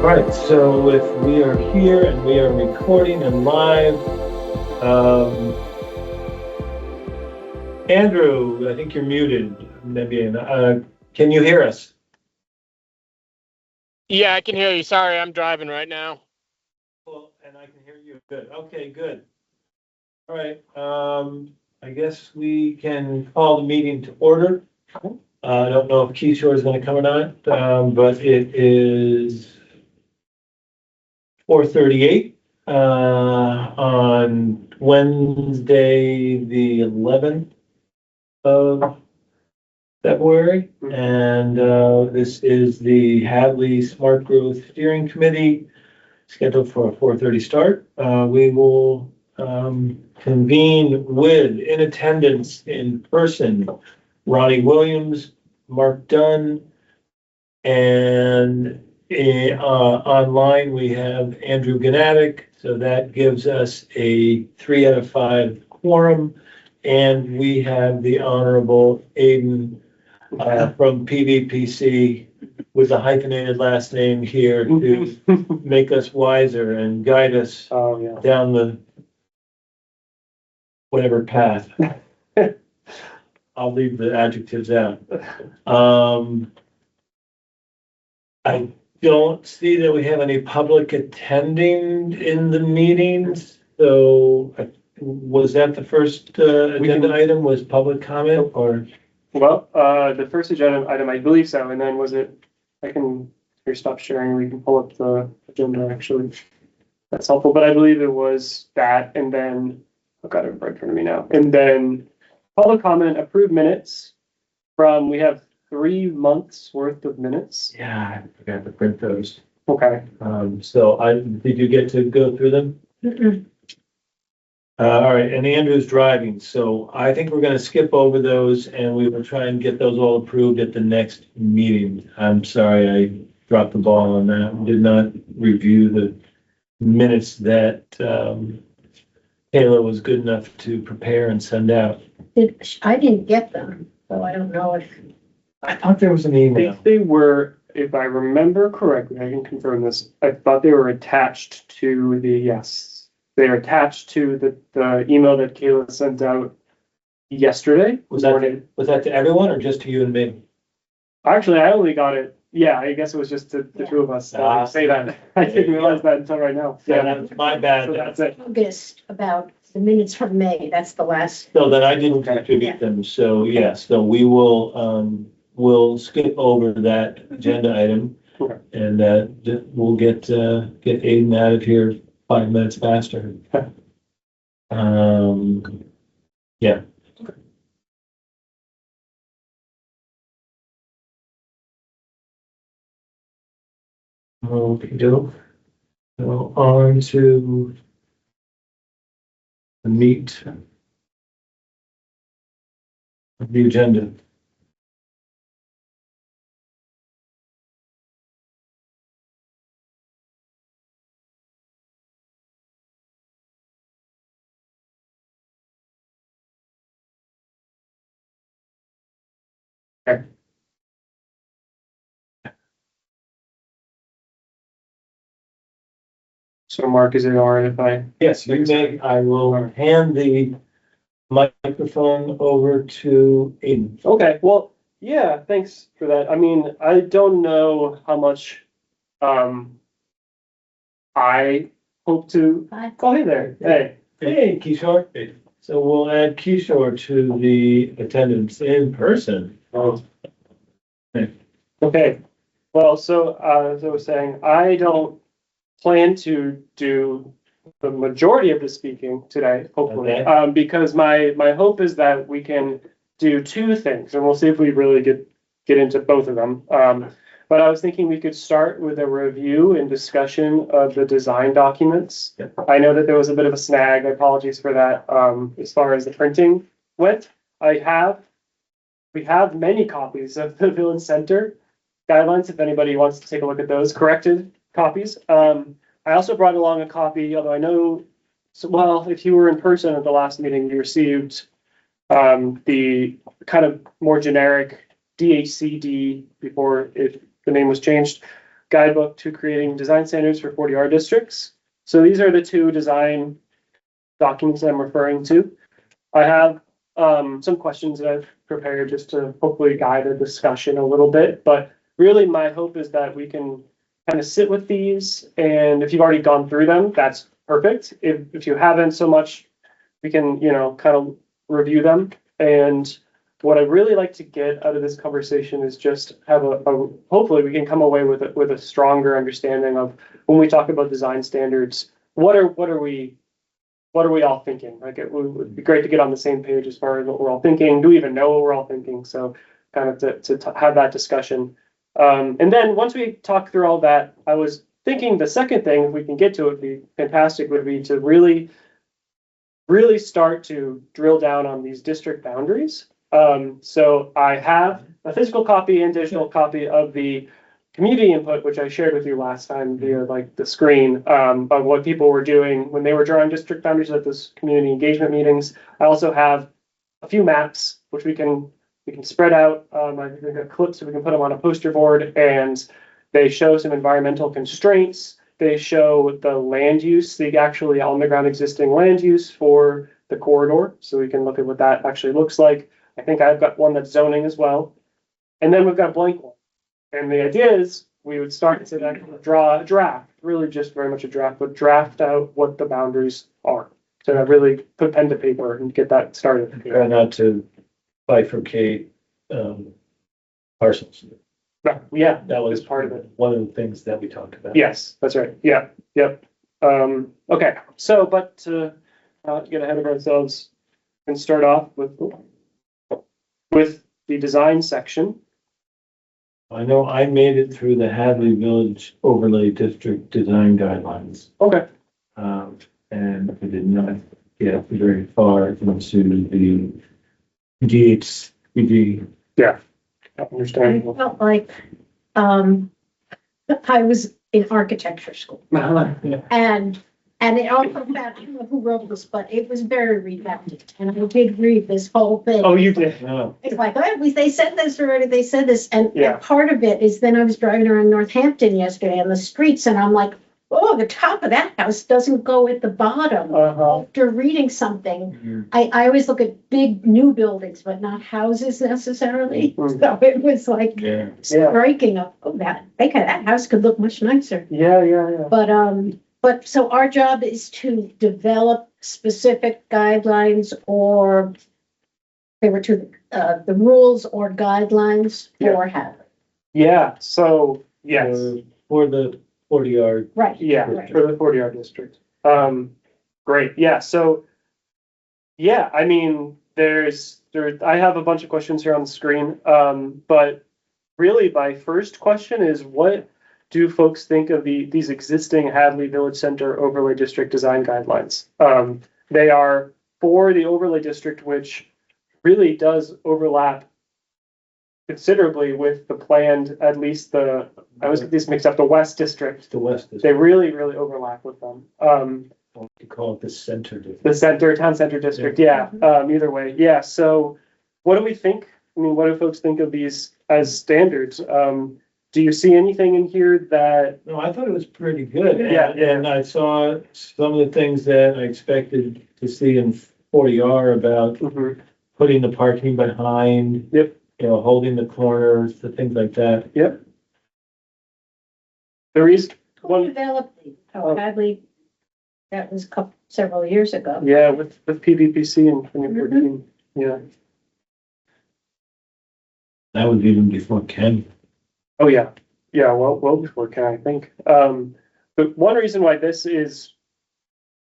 All right, so if we are here and we are recording and live, Andrew, I think you're muted, maybe, can you hear us? Yeah, I can hear you. Sorry, I'm driving right now. Well, and I can hear you. Good. Okay, good. All right, I guess we can call the meeting to order. I don't know if Kishore is going to come or not, but it is 4:38 on Wednesday, the 11th of February. And this is the Hadley Smart Growth Steering Committee scheduled for a 4:30 start. We will convene with, in attendance in person, Ronnie Williams, Mark Dunn, and online we have Andrew Gnatic. So that gives us a 3 out of 5 quorum. And we have the Honorable Aiden from PVPC with a hyphenated last name here to make us wiser and guide us down the whatever path. I'll leave the adjectives out. I don't see that we have any public attending in the meetings, so was that the first agenda item, was public comment, or? Well, the first agenda item, I believe so, and then was it, I can, here, stop sharing, we can pull up the agenda, actually. That's helpful, but I believe it was that, and then, I've got it right in front of me now, and then public comment, approved minutes from, we have 3 months worth of minutes. Yeah, I forgot to print those. Okay. So did you get to go through them? All right, and Andrew's driving, so I think we're gonna skip over those and we will try and get those all approved at the next meeting. I'm sorry, I dropped the ball on that. Did not review the minutes that Taylor was good enough to prepare and send out. I didn't get them, so I don't know if. I thought there was an I email. think they were, if I remember correctly, I can confirm this, I thought they were attached to the, yes. They're attached to the email that Kayla sent out yesterday. Was that to everyone or just to you and me? Actually, I only got it, yeah, I guess it was just the two of us that say that. I didn't realize that until right now. Yeah, that's my bad. So that's it. August, about the minutes from May, that's the last. So then I didn't contribute them, so yes, so we will, we'll skip over that agenda item. Okay. And we'll get Aiden out of here 5 minutes faster. Yeah. Okay, so on to the meat of the agenda. Okay. So Mark, is it all right if I? Yes, you may. I will hand the microphone over to Aiden. Okay, well, yeah, thanks for that. I mean, I don't know how much, I hope to, Hi. oh, hey there, hey. Hey, Kishore. So we'll add Kishore to the attendance in person. Okay, well, so, as I was saying, I don't plan to do the majority of the speaking today, hopefully. Okay. Because my hope is that we can do 2 things, and we'll see if we really get into both of them. But I was thinking we could start with a review and discussion of the design documents. Yep. I know that there was a bit of a snag, apologies for that, as far as the printing went. We have many copies of the Village Center guidelines, if anybody wants to take a look at those corrected copies. I also brought along a copy, although I know, so, well, if you were in person at the last meeting, you received the kind of more generic DHCD before the name was changed guidebook to creating design standards for 40R districts. So these are the two design documents I'm referring to. I have some questions that I've prepared just to hopefully guide the discussion a little bit, but really my hope is that we can kind of sit with these, and if you've already gone through them, that's perfect. If you haven't so much, we can, kind of review them. And what I'd really like to get out of this conversation is just have hopefully we can come away with a stronger understanding of when we talk about design standards, what are we all thinking? Like, it would be great to get on the same page as far as what we're all thinking. Do we even know what we're all thinking? So kind of to have that discussion. And then once we talk through all that, I was thinking the second thing, if we can get to it, would be fantastic, would be to really start to drill down on these district boundaries. So I have a physical copy and digital copy of the community input, which I shared with you last time via like the screen, of what people were doing when they were drawing district boundaries at those community engagement meetings. I also have a few maps, which we can spread out. I think we've got clips so we can put them on a poster board, and they show some environmental constraints. They show the land use, the actually on the ground existing land use for the corridor. So we can look at what that actually looks like. I think I've got one that's zoning as well. And then we've got a blank one. And the idea is we would start to draw a draft, really just very much a draft, but draft out what the boundaries are. So I really put pen to paper and get that started. Try not to bifurcate parcels. Yeah, That was part of it. One of the things that we talked about. Yes, that's right. Yeah, yep. Okay, so but to not get ahead of ourselves and start off with the design section. I know I made it through the Hadley Village Overlay District Design Guidelines. Okay. And I did not get very far into the DHCD. Yeah, I understandable. felt like, I was in architecture school and it all comes back, I don't know who wrote this, but it was very redundant. And I did read this whole thing. Oh, you did? No, It's like, oh, they said this already, they said this. And Yeah. part of it is then I was driving around Northampton yesterday on the streets and I'm like, oh, the top of that house doesn't go at the bottom. Uh-huh. After reading something, I always look at big new buildings, but not houses necessarily. Mhm. So it was like yeah. striking up, oh, that house could look much nicer. Yeah. But so our job is to develop specific guidelines or they were to the rules or guidelines for Hadley. Yeah, so, yes, For the 40R. Right. yeah, Right. for the 40R district. Great, yeah, so, yeah, I mean, I have a bunch of questions here on the screen, but really my first question is what do folks think of these existing Hadley Village Center Overlay District Design Guidelines? They are for the overlay district, which really does overlap considerably with the planned, at least I always get these mixed up, the West District. The West is, They really overlap with them. you call it the center. The town center district, yeah, either way, yeah, so what do we think? I mean, what do folks think of these as standards? Do you see anything in here that, No, I thought it was pretty good. Yeah. And I saw some of the things that I expected to see in 40R about putting the parking behind. Yep. Holding the corners, the things like that. there is Who one, developed Hadley? That was several years ago. yeah, with PVPC in 2014, yeah. That was even before Ken. Oh, yeah, well before Ken, I think. But one reason why this is,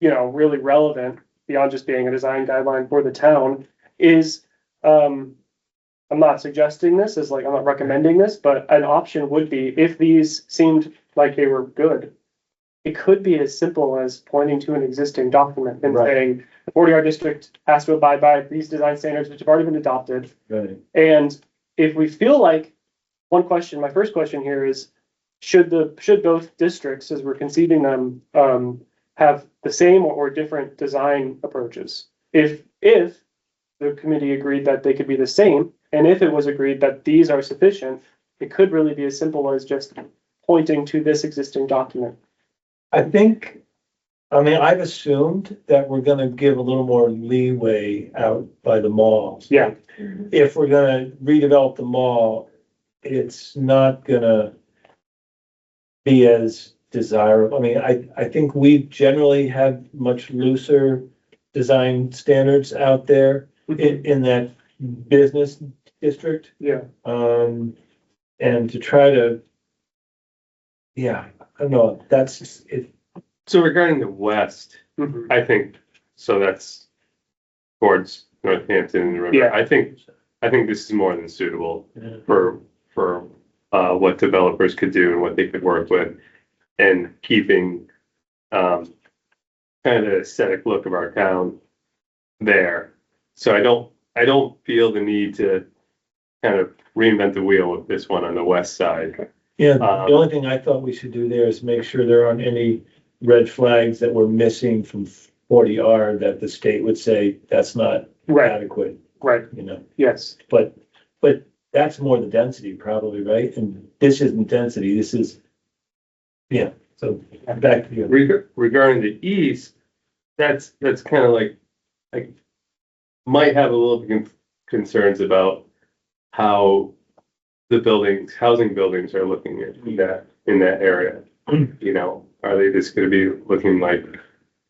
really relevant beyond just being a design guideline for the town is, I'm not suggesting this as I'm not recommending this, but an option would be if these seemed like they were good. It could be as simple as pointing to an existing document and Right. saying the 40R district has to abide by these design standards, which have already been adopted. Right. And if we feel like my first question here is, should both districts, as we're conceiving them, have the same or different design approaches? If the committee agreed that they could be the same, and if it was agreed that these are sufficient, it could really be as simple as just pointing to this existing document. I think, I mean, I've assumed that we're gonna give a little more leeway out by the malls. Yeah. If we're gonna redevelop the mall, it's not gonna be as desirable. I mean, I think we generally have much looser design standards out there in that business district. Yeah. And to try to, yeah, I don't know, that's it. So regarding the west, Mhm. I think, so that's towards Northampton and the river. Yeah. I think this is more than suitable for what developers could do and what they could work with, and keeping kind of the aesthetic look of our town there. So I don't feel the need to kind of reinvent the wheel with this one on the west side. Yeah, the only thing I thought we should do there is make sure there aren't any red flags that we're missing from 40R that the state would say that's not Right, adequate, right, you know? yes. But that's more the density probably, right? And this isn't density, this is, yeah, so back to you. Regarding the east, that's kind of like might have a little bit concerns about how the housing buildings are looking in that area. You know, are they just gonna be looking like,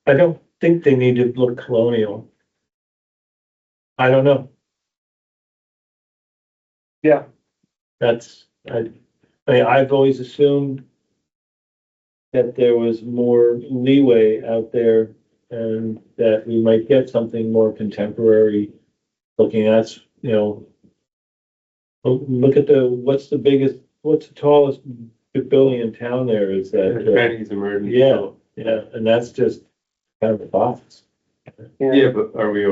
I don't think they need to look colonial. I don't know, Yeah, that's, I mean, I've always assumed that there was more leeway out there and that we might get something more contemporary looking at, you know. Look at what's the tallest building in town there is that, Benny's emergency? yeah. yeah, and that's just kind of a box. Yeah, but are we,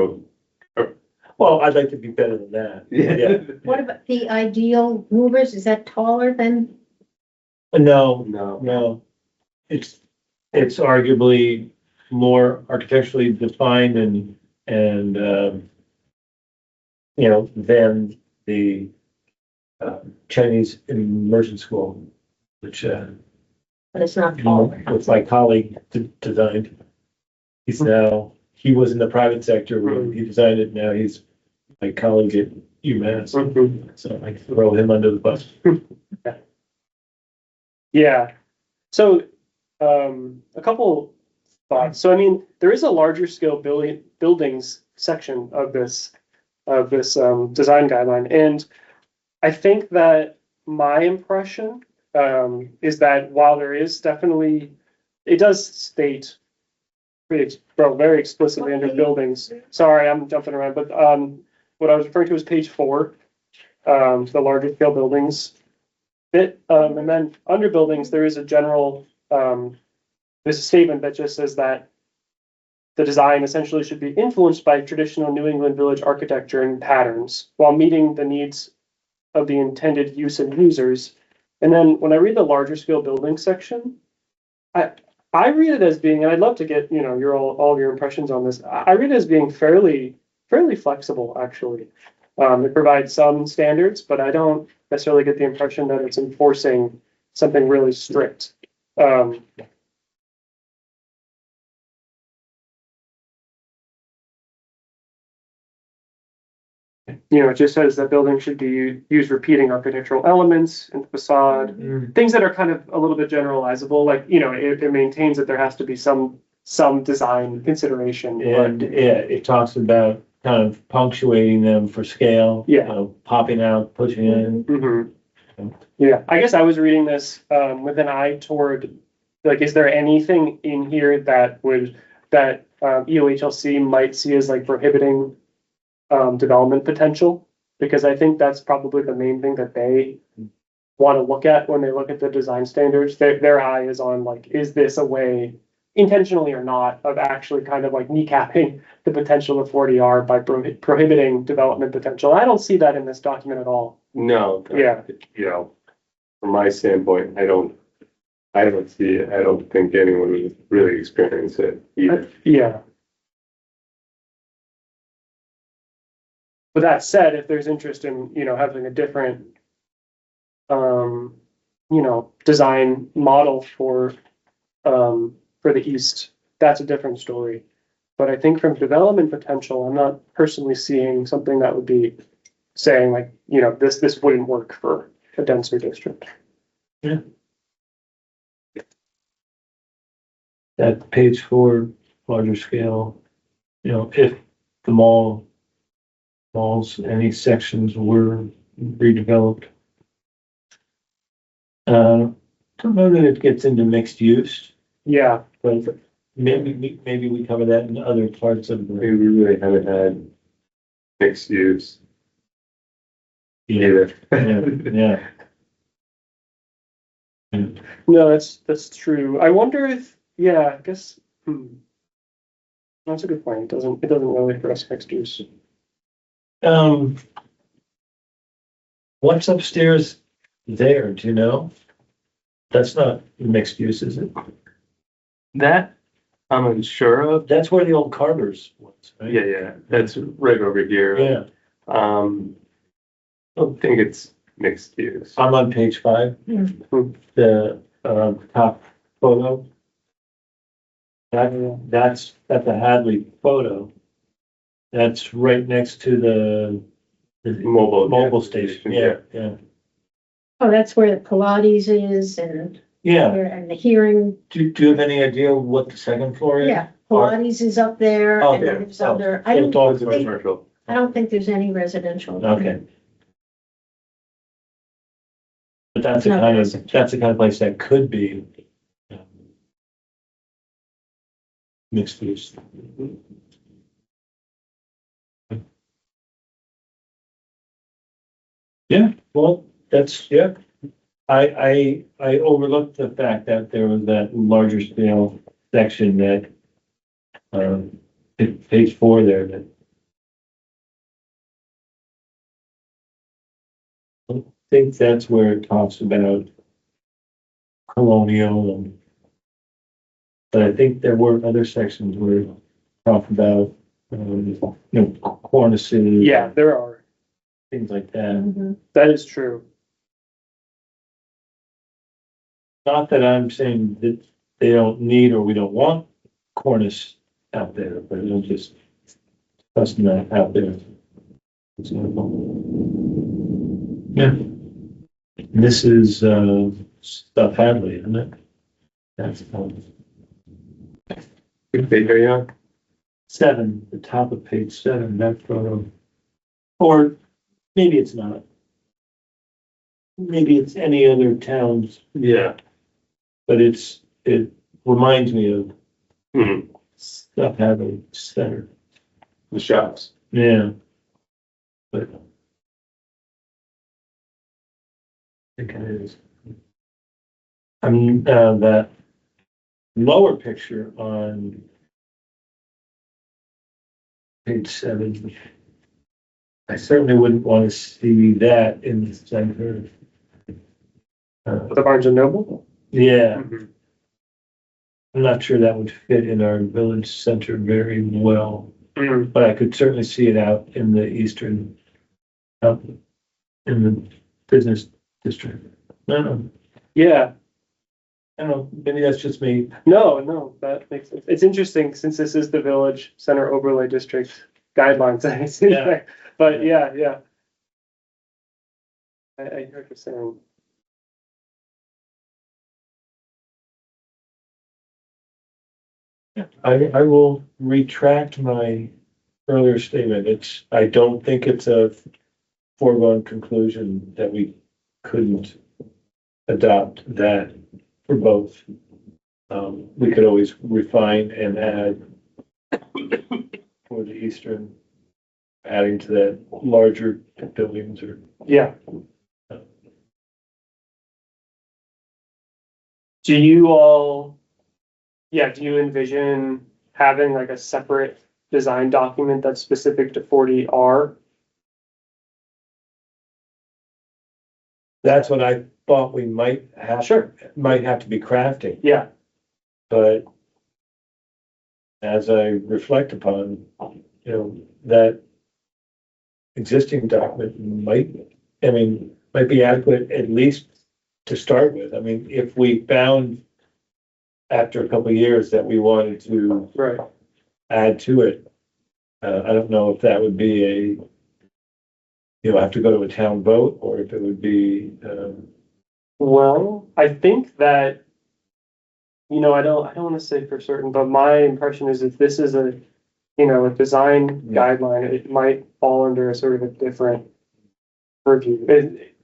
Well, I'd like to be better than that. yeah, What about the ideal movers? Is that taller than? No, no, no, it's arguably more architecturally defined and, you know, than the Chinese immersion school, which, But it's not taller. which my colleague designed. He was in the private sector when he designed it, now he's my colleague at UMass, Mhm. so I throw him under the bus. Yeah, so, a couple thoughts. So I mean, there is a larger scale buildings section of this design guideline. And I think that my impression, is that while there is definitely, it does state very explicitly under buildings. Sorry, I'm jumping around, but, what I was referring to is page 4, the larger scale buildings bit. And then under buildings, there is a general, there's a statement that just says that the design essentially should be influenced by traditional New England village architecture and patterns while meeting the needs of the intended use and users. And then when I read the larger scale building section, I read it as being, and I'd love to get, you know, all of your impressions on this. I read it as being fairly flexible, actually. It provides some standards, but I don't necessarily get the impression that it's enforcing something really strict. You know, it just says that buildings should be use repeating architectural elements in the facade, things that are kind of a little bit generalizable, like, you know, it maintains that there has to be some design consideration. And yeah, it talks about kind of punctuating them for scale. Yeah. You know, popping out, pushing in. Mhm. Yeah, I guess I was reading this with an eye toward, like, is there anything in here that EOHLC might see as like prohibiting development potential? Because I think that's probably the main thing that they want to look at when they look at the design standards. Their eye is on, like, is this a way, intentionally or not, of actually kind of like kneecapping the potential of 40R by prohibiting development potential. I don't see that in this document at all. no. Yeah. You know, from my standpoint, I don't see it. I don't think anyone would really experience it either. Yeah. With that said, if there's interest in, you know, having a different design model for the east, that's a different story. But I think from development potential, I'm not personally seeing something that would be saying like, this wouldn't work for a denser district. That page 4, larger scale, if the malls, any sections were redeveloped. Don't know that it gets into mixed use, Yeah, but maybe we cover that in other parts of We the. really haven't had mixed use either. Yeah. no, that's true. I wonder if, yeah, I guess, that's a good point. It doesn't really address mixed use. What's upstairs there, do you know? That's not mixed use, is it? That I'm unsure of. That's where the old Carter's was, right? Yeah, that's right over here. Yeah, I don't think it's mixed use. I'm on page 5, the, top photo. That's a Hadley photo. That's right next to the mobile station, yeah. Oh, that's where the Pilates is and, Yeah, and the hearing, do you have any idea what the second floor is? yeah, Pilates is up there Oh, and there. there's other, So it's all commercial. Commercial. I don't think there's any residential. Okay. But that's the No, kind there of, isn't. that's the kind of place that could be mixed use. Yeah, well, that's, yeah. I overlooked the fact that there was that larger scale section that, page 4 there, that I think that's where it talks about colonial and, but I think there were other sections where it talked about, cornices. Yeah, there are. Things like that. Mhm. That is true. Not that I'm saying that they don't need or we don't want cornice out there, but it'll just discussing that out there. Yeah. This is, stuff Hadley, isn't it? That's, Good page, are you on? 7, the top of page 7, that photo. Or maybe it's not. Maybe it's any other town's, Yeah. but it reminds me of Mhm. stuff Hadley Center. The shops. Yeah. But I think it is. That lower picture on page 7. I certainly wouldn't want to see that in the center. The Barnes and Noble. Yeah, Mhm. I'm not sure that would fit in our village center very well, Mm. but I could certainly see it out in the eastern, out in the business district. No, Yeah. I don't know, maybe that's just me. No, that makes sense. It's interesting since this is the Village Center Overlay District guidelines. Yeah. But yeah. I heard you saying. I will retract my earlier statement. I don't think it's a foregone conclusion that we couldn't adopt that for both. We could always refine and add for the eastern, adding to that larger buildings or. Yeah. Do you envision having like a separate design document that's specific to 40R? That's what I thought we might have. Sure. Might have to be crafting, Yeah, but as I reflect upon, that existing document might be adequate, at least to start with. I mean, if we found after a couple of years that we wanted to Right. add to it, I don't know if that would be have to go to a town vote, or if it would be, Well, I think that, I don't want to say for certain, but my impression is if this is a design guideline, it might fall under a sort of a different purview.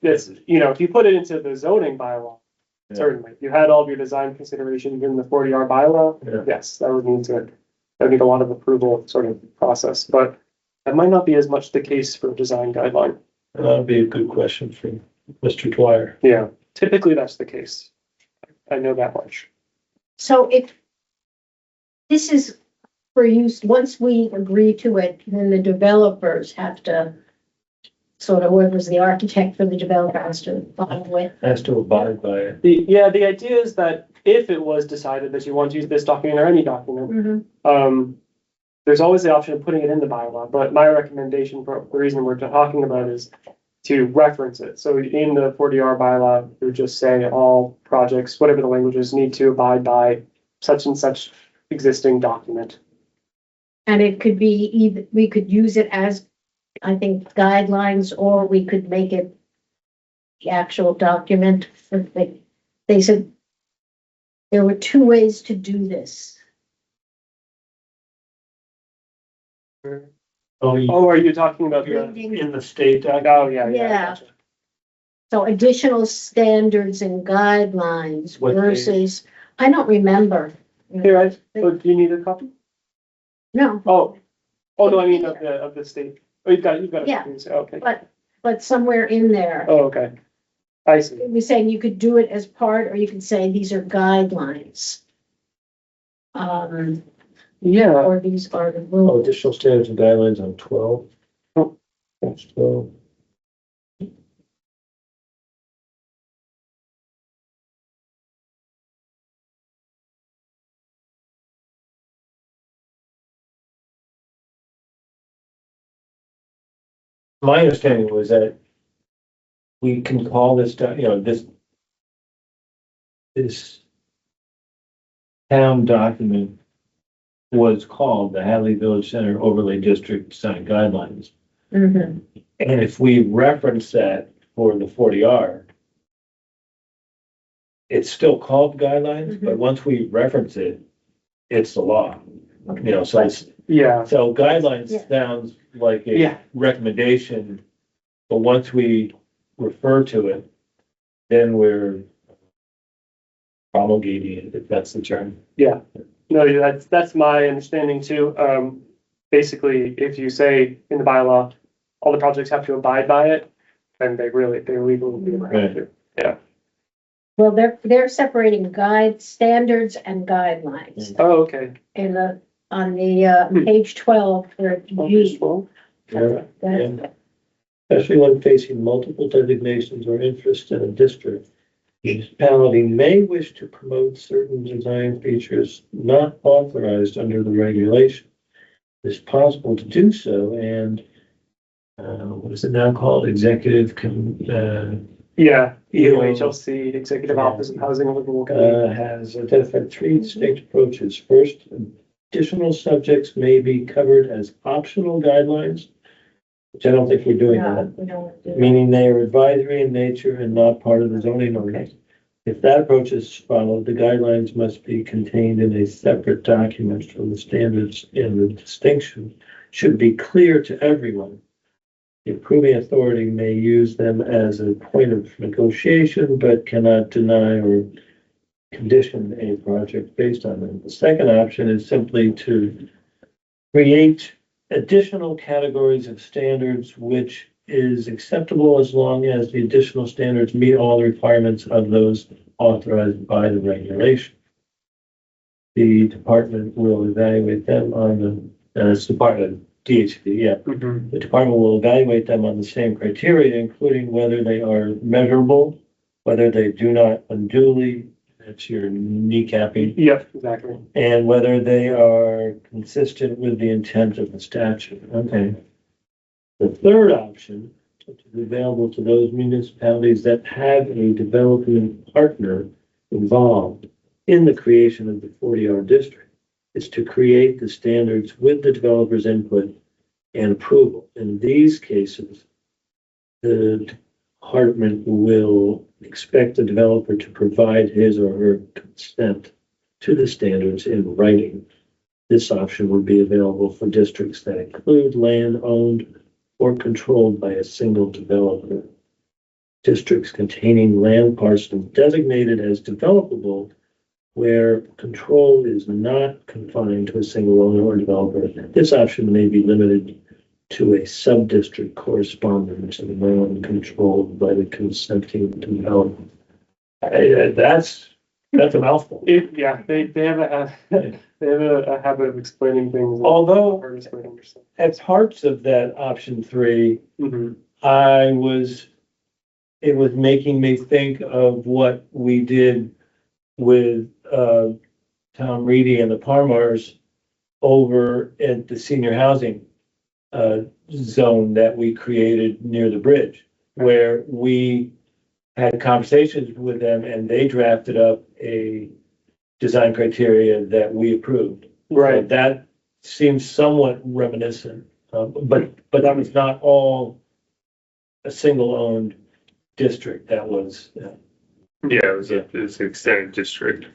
It's, if you put it into the zoning bylaw, Yeah. certainly, if you had all of your design considerations in the 40R bylaw, Yeah. yes, that would need a lot of approval sort of process, but that might not be as much the case for design guideline. that would be a good question for Mr. Dwyer. Yeah, typically that's the case. I know that much. So if this is for use, once we agree to it, then the developers have to sort of, whoever's the architect for the developer has to follow it. Has to abide by it. The idea is that if it was decided that you want to use this document or any document, there's always the option of putting it in the bylaw, but my recommendation for the reason we're talking about is to reference it. So in the 40R bylaw, it would just say all projects, whatever the language is, need to abide by such and such existing document. And it could be either, we could use it as, I think, guidelines, or we could make it the actual document. They said there were two ways to do this. Oh, are you talking about the? Reading. In the state document. Oh, yeah. Yeah. Gotcha. So additional standards and guidelines What versus, I don't remember. Here, do you need a copy? No, Oh, no, I mean of the state. Oh, you've got it. Yeah. Okay. but somewhere in there, Oh, okay. I see. it was saying you could do it as part, or you could say these are guidelines. Yeah. Or these are the Oh, rules. additional standards and guidelines on 12. Oh. That's 12. My understanding was that we can call this, this town document was called the Hadley Village Center Overlay District Design Guidelines. Mhm. And if we reference that for the 40R, it's still called guidelines, but once we reference it, it's the law. So it's, Yeah. so guidelines Yeah. sounds like a Yeah. recommendation, but once we refer to it, then we're promulgating it, if that's the term. No, that's my understanding too. Basically, if you say in the bylaw, all the projects have to abide by it, then they're legally required to. Well, they're separating standards and guidelines. Oh, okay. On the page 12, for G. Well, Yeah. that- Especially when facing multiple designations or interests in a district. The municipality may wish to promote certain design features not authorized under the regulation. It's possible to do so, and what is it now called? Yeah, You know, EOHLC, Executive Office of Housing and Livable has identified three distinct approaches. First, additional subjects may be covered as optional guidelines, which I don't think we're doing No, that. we don't want to do that. Meaning they are advisory in nature and not part of the zoning ordinance. If that approach is followed, the guidelines must be contained in a separate document from the standards, and the distinction should be clear to everyone. The approving authority may use them as a point of negotiation, but cannot deny or condition a project based on them. The second option is simply to create additional categories of standards, which is acceptable as long as the additional standards meet all the requirements of those authorized by the regulation. The department will evaluate them on it's department, DHD, yeah. Mhm. The department will evaluate them on the same criteria, including whether they are measurable, whether they do not unduly, that's your kneecapping, Yep, exactly. and whether they are consistent with the intent of the statute. Okay. The third option which is available to those municipalities that have a development partner involved in the creation of the 40R district, is to create the standards with the developer's input and approval. In these cases, the department will expect the developer to provide his or her consent to the standards in writing. This option would be available for districts that include land owned or controlled by a single developer. Districts containing land parcels designated as developable where control is not confined to a single owner or developer. This option may be limited to a sub-district corresponding to the land controlled by the consenting developer. That's a mouthful. Yeah, they have a habit of explaining things. Although Hardest way to understand. at parts of that option 3, Mhm. it was making me think of what we did with, Tom Reedy and the Parmars over at the senior housing, zone that we created near the bridge, where we had conversations with them and they drafted up a design criteria that we approved. So Right, that seems somewhat reminiscent, but that was not all a single owned district. That was, Yeah, it was an extended district.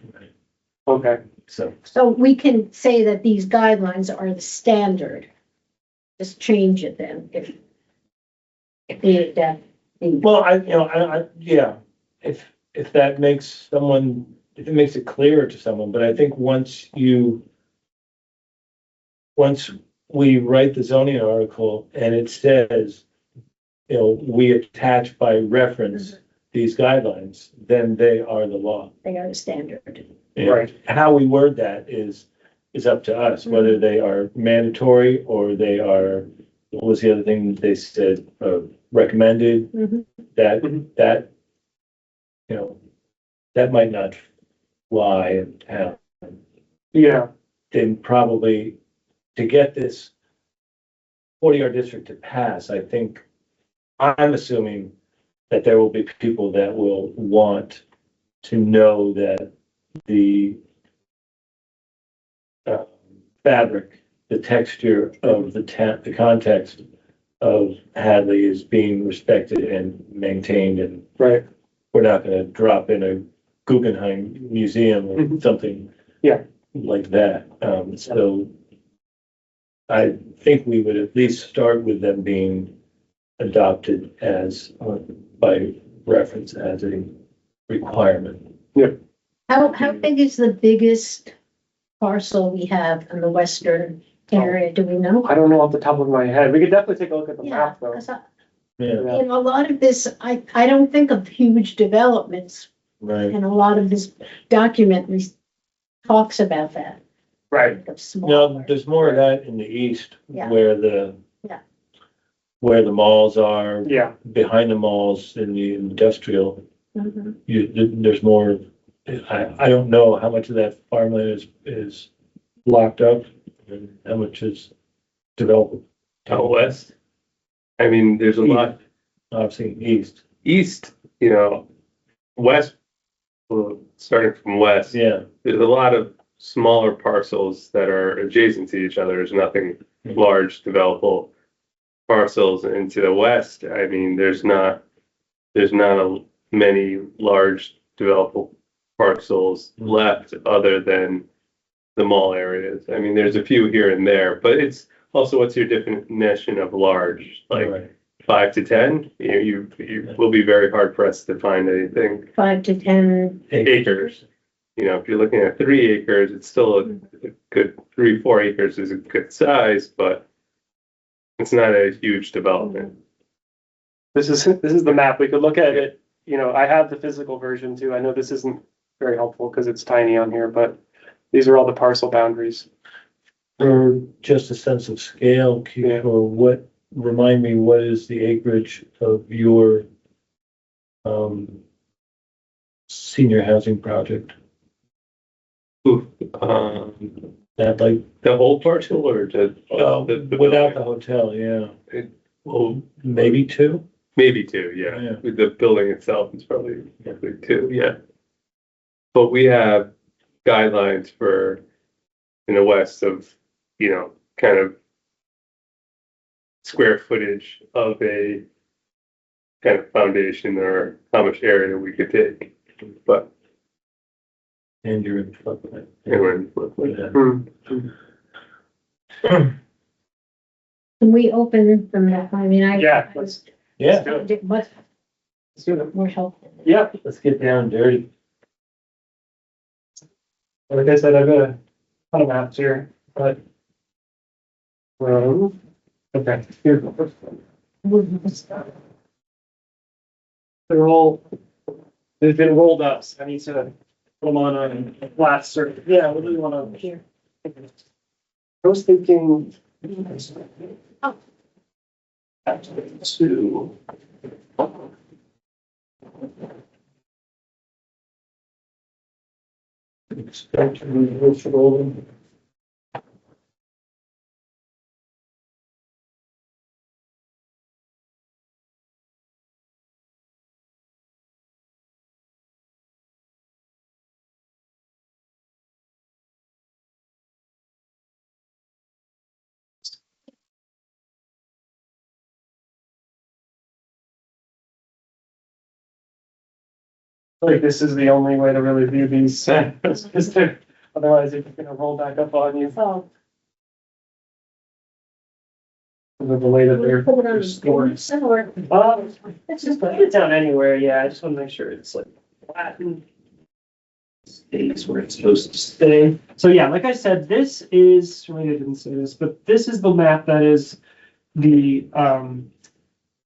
okay. so. So we can say that these guidelines are the standard. Just change it then if the Well, yeah, if that makes someone, if it makes it clearer to someone, but I think once we write the zoning article and it says, we attach by reference these guidelines, then they are the law. they are the standard. And Right. how we word that is up to us, whether they are mandatory or they are, what was the other thing they said, recommended, Mhm. that, Mhm. that, that might not fly in town. Yeah, Then probably to get this 40R district to pass, I think, I'm assuming that there will be people that will want to know that the fabric, the texture of the context of Hadley is being respected and maintained, and right. we're not gonna drop in a Guggenheim museum or Mhm. something. Yeah. Like that, so I think we would at least start with them being adopted as, by reference as a requirement. How big is the biggest parcel we have in the western area? Do we know? I don't know off the top of my head. We could definitely take a look at the Yeah, map though. 'cause Yeah, a lot of this, I don't think of huge developments, right. and a lot of this document talks about that. Right, Of No, smaller. there's more of that in the east, Yeah. where the Yeah. where the malls are, yeah, behind the malls in the industrial, Mhm. there's more. I don't know how much of that farmland is locked up and how much is developed. Out west, I mean, there's a lot Obviously, east, east, west, well, starting from west, yeah. there's a lot of smaller parcels that are adjacent to each other. There's nothing large developable parcels. And to the west, I mean, there's not many large developable parcels left other than the mall areas. I mean, there's a few here and there, but it's also, what's your definition of large? Like Right. 5 to 10? You will be very hard pressed to find anything 5 to 10. acres. If you're looking at 3 acres, it's still a good 3-4 acres is a good size, but it's not a huge development. this is the map. We could look at it. I have the physical version too. I know this isn't very helpful because it's tiny on here, but these are all the parcel boundaries. For just a sense of scale, Yeah. or remind me, what is the acreage of your senior housing project? That like, The whole parcel or just without the hotel, yeah. well, Maybe 2? maybe two, Yeah. yeah. With the building itself, it's probably two, yeah. But we have guidelines for in the west of, kind of square footage of a kind of foundation or how much area we could take. But And you're in floodplain. anyway, Can we open from that? I mean, Yeah, let's Yeah, do it. What Let's do it. more helpful? Yeah, let's get down and dirty. like I said, I've got a ton of maps here, but. Okay, here's the first one. They're all, they've been rolled up, so I need to put them on a flat surface. Yeah, what do you want to? Here. I was thinking. Oh. Two. Start to move rolling. Like this is the only way to really view these, is to, otherwise it's gonna roll back up on you. Oh. The way that they're Put it on the stored. board, or It's just put it down anywhere, yeah, I just wanna make sure it's like flat and stays where it's supposed to stay. So yeah, like I said, this is, maybe I didn't say this, but this is the map that is the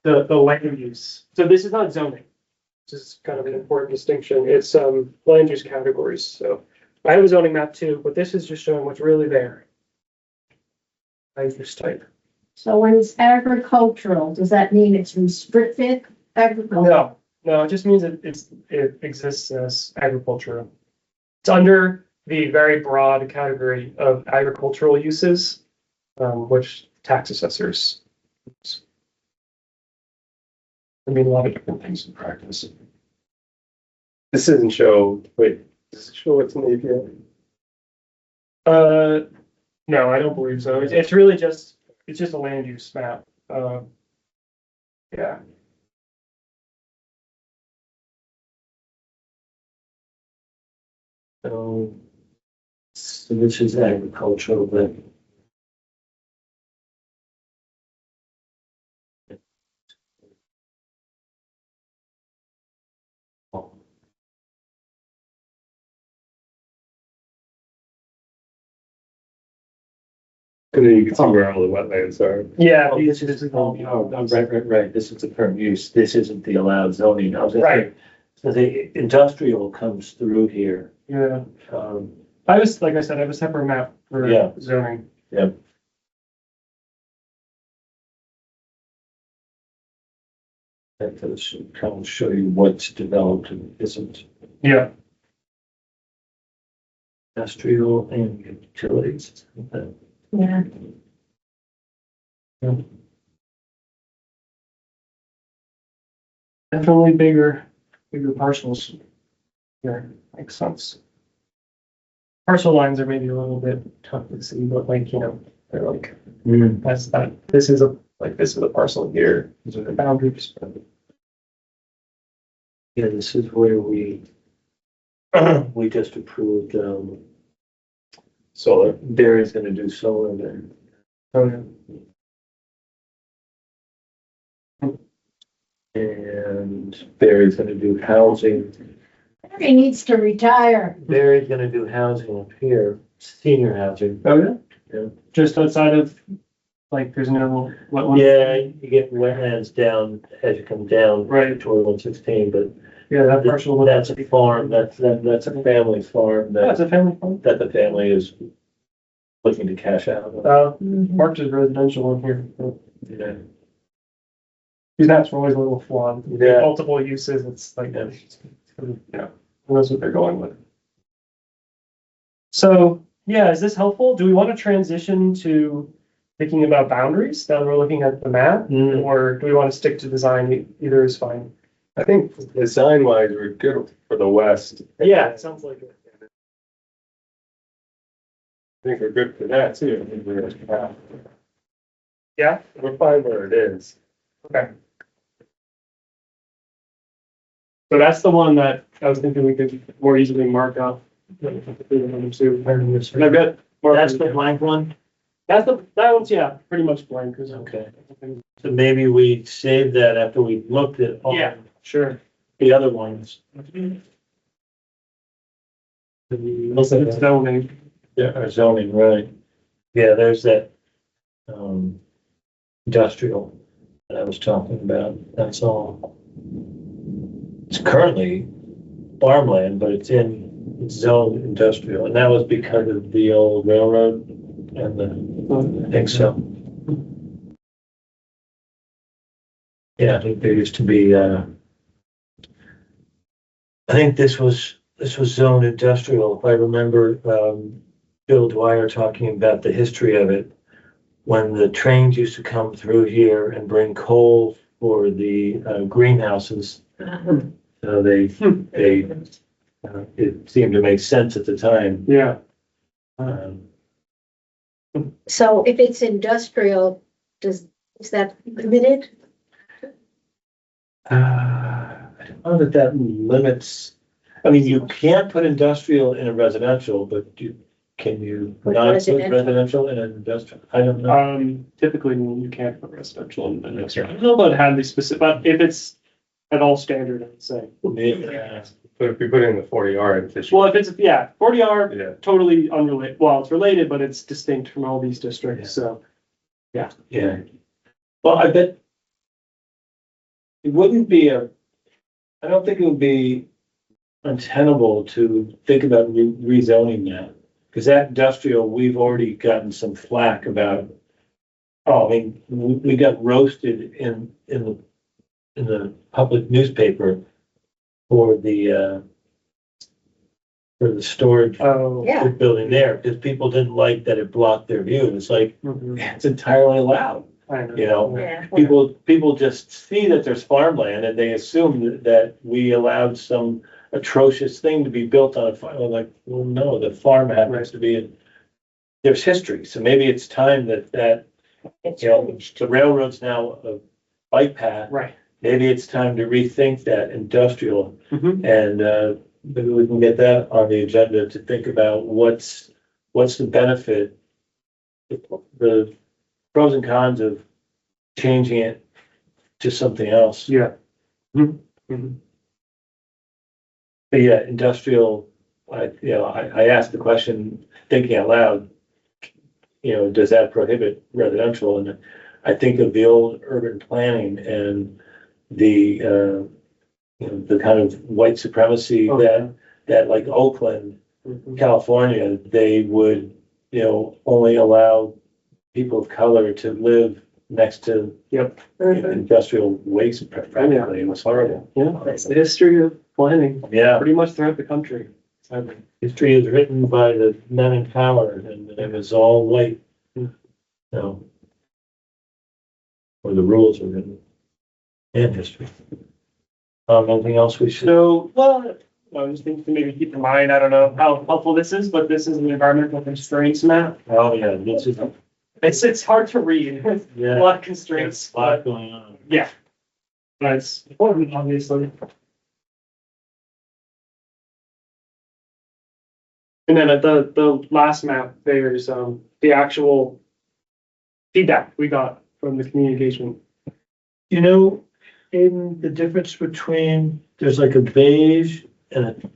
land use. So this is not zoning. This is kind of an important distinction. It's land use categories. So I have a zoning map too, but this is just showing what's really there. Land use type. so when it's agricultural, does that mean it's restricted agriculture? No, it just means it exists as agricultural. It's under the very broad category of agricultural uses, which tax assessors. I mean, a lot of different things in practice. this doesn't show, wait, does it show what's in the API? No, I don't believe so. It's really just, it's just a land use map. Yeah. So this is agricultural, but. And then you can see where all the wetlands are. Yeah. Oh, this is, right, this is the current use, this isn't the allowed zoning. I was gonna say, Right. So the industrial comes through here. Yeah. Um, I was, like I said, I have a separate map for Yeah. zoning. that does kind of show you what's developed and isn't. Yeah. Industrial and utilities. Yeah, Definitely bigger parcels. Yeah, makes sense. Parcel lines are maybe a little bit tough to see, but like, they're like, that's that, this is a parcel here, these are the boundaries. Yeah, this is where we, we just approved, Solar. Barry's gonna do solar there. Oh, yeah. And Barry's gonna do housing. he needs to retire. Barry's gonna do housing up here, senior housing. Oh, yeah? Yeah. Just outside of, like, there's no wetland? Yeah, you get wetlands down as you come down. Right. Toward 116, but Yeah, that parcel. that's a farm, that's a family farm Yeah, it's that, a family farm. that the family is looking to cash out of. Marked as residential in here. Yeah. These maps are always a little flawed. Yeah. Multiple uses, it's like, who knows what they're going with. So, yeah, is this helpful? Do we want to transition to thinking about boundaries now that we're looking at the map? Mm. Or do we want to stick to design? Either is fine. I think design wise, we're good for the west. Yeah, it sounds like it. I think we're good for that too. I think Yeah, we're fine where it is. okay. So that's the one that I was thinking we could more easily mark up. Number two. And I've got. That's the blank one? That one's, yeah, pretty much blank. Okay. So maybe we save that after we looked at all Yeah, sure. the other ones. It's zoning. Yeah, or zoning, right. Yeah, there's that, industrial that I was talking about, that's all. It's currently farmland, but it's zoned industrial, and that was because of the old railroad and I think so. Yeah, I think there used to be, I think this was zoned industrial, if I remember, Bill Dwyer talking about the history of it. When the trains used to come through here and bring coal for the greenhouses, so it seemed to make sense at the time. Yeah. Um, So if it's industrial, is that limited? I don't know that limits, I mean, you can't put industrial in a residential, but can you Put not put residential. residential in an industrial? I don't know. Typically you can't put residential in industrial. I don't know about Hadley specific, but if it's at all standard, I'd say. Yeah. But if we put in the 40R, it's Well, if it's, 40R, yeah. totally unrelated. Well, it's related, but it's distinct from all these districts, so. Yeah. Well, I bet it wouldn't be I don't think it would be untenable to think about rezoning that. Because that industrial, we've already gotten some flack about. Oh, I mean, we got roasted in the public newspaper for the storage Oh. Yeah. building there, because people didn't like that it blocked their view. It's like, Mhm. it's entirely allowed. I know. You know, Yeah. people just see that there's farmland and they assume that we allowed some atrocious thing to be built on a farm. Like, well, no, the farm happens to be there's history. So maybe it's time that, It's you know, finished. the railroad's now a bike path. Right. Maybe it's time to rethink that industrial, Mhm. and maybe we can get that on the agenda to think about what's the benefit, the pros and cons of changing it to something else. Yeah. Mhm. Mhm. But yeah, industrial, I asked the question, thinking out loud, does that prohibit residential? And I think of the old urban planning and the kind of white supremacy Oh, that like Oakland, Mhm. California, they would, only allow people of color to live next to Yep. industrial waste practically. It was horrible. Yeah, that's the history of planning, Yeah, pretty much throughout the country. Sadly. history is written by the men in power, and it was all white. So, or the rules are written in history. Anything else we should? So, well, I was thinking to maybe keep in mind, I don't know how helpful this is, but this is an environmental constraints map. Oh, yeah, this is, It's hard to read, a yeah, lot of constraints, a lot but going on. yeah. But it's important, obviously. And then at the last map, there's the actual feedback we got from the communication. In the difference between, there's like a beige and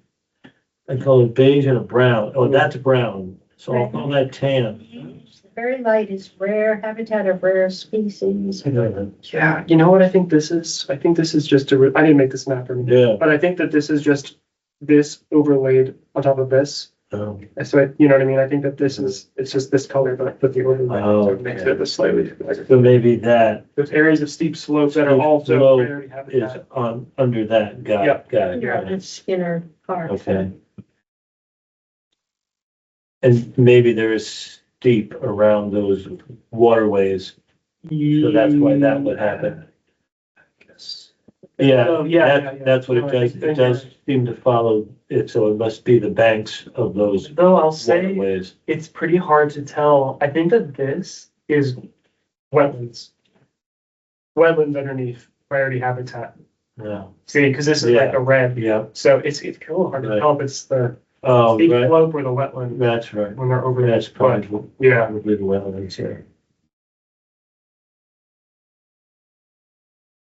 I call it beige and a brown. Oh, that's brown. So I'll call that tan. Very light is rare, habitat of rare species. Yeah, you know what I think this is? I think this is just I didn't make this map for me, Yeah. but I think that this is just this overlaid on top of this. Oh, So you know what I mean? I think that it's just this color, but I put the overlay, so it makes okay. it slightly. so maybe that There's areas of steep slopes that are Steep also slope rarity is habitat. under that. Got Yeah. it, got it. Yeah, got it. that's Skinner Park. Okay. And maybe there's deep around those waterways. So that's why that would happen. Yeah, Oh, yeah, that's what it No, I does. think It does you're right. seem to follow it, so it must be the banks of those Though I'll say, waterways. it's pretty hard to tell. I think that this is wetlands. Wetlands underneath priority habitat. Yeah, See, because this is like Yeah. a red, yeah. so it's a little hard to Right. tell if it's the Oh, steep right. slope or the wetland That's right. when they're over That's there. But probably, yeah, probably the wetlands here.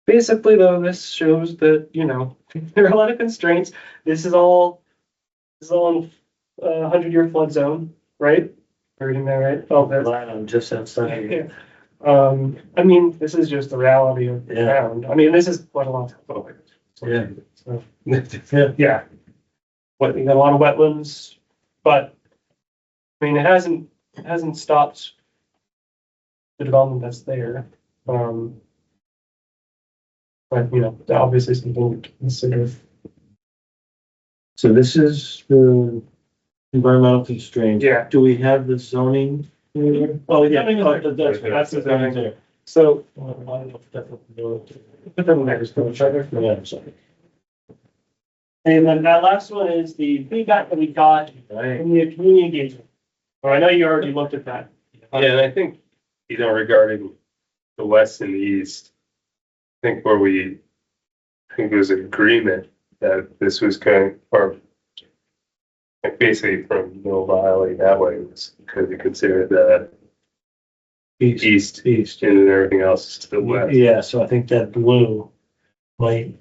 basically though, this shows that, there are a lot of constraints. This is all in 100-year flood zone, right? Everything there, right? Oh, that's. I'm just outside. Yeah. I mean, this is just the reality of the Yeah. ground. I mean, this is what a lot of time. Yeah. So, Yeah. yeah. You got a lot of wetlands, but, I mean, it hasn't stopped the development that's there. But, obviously something to consider. So this is the environmental constraints. Yeah. Do we have the zoning? Oh, yeah. Zoning is Oh, there. that's the zoning there. So, Well, I don't know if that will do put them next to each other. it. Yeah, I'm sorry. And then that last one is the feedback that we got Right. from the community engagement. Well, I know you already looked at that. Yeah, and I think, regarding the west and the east, I think there was agreement that this was or like basically from Mill Valley that way was could be considered the east East. and then everything else is to the west. Yeah, so I think that blue might,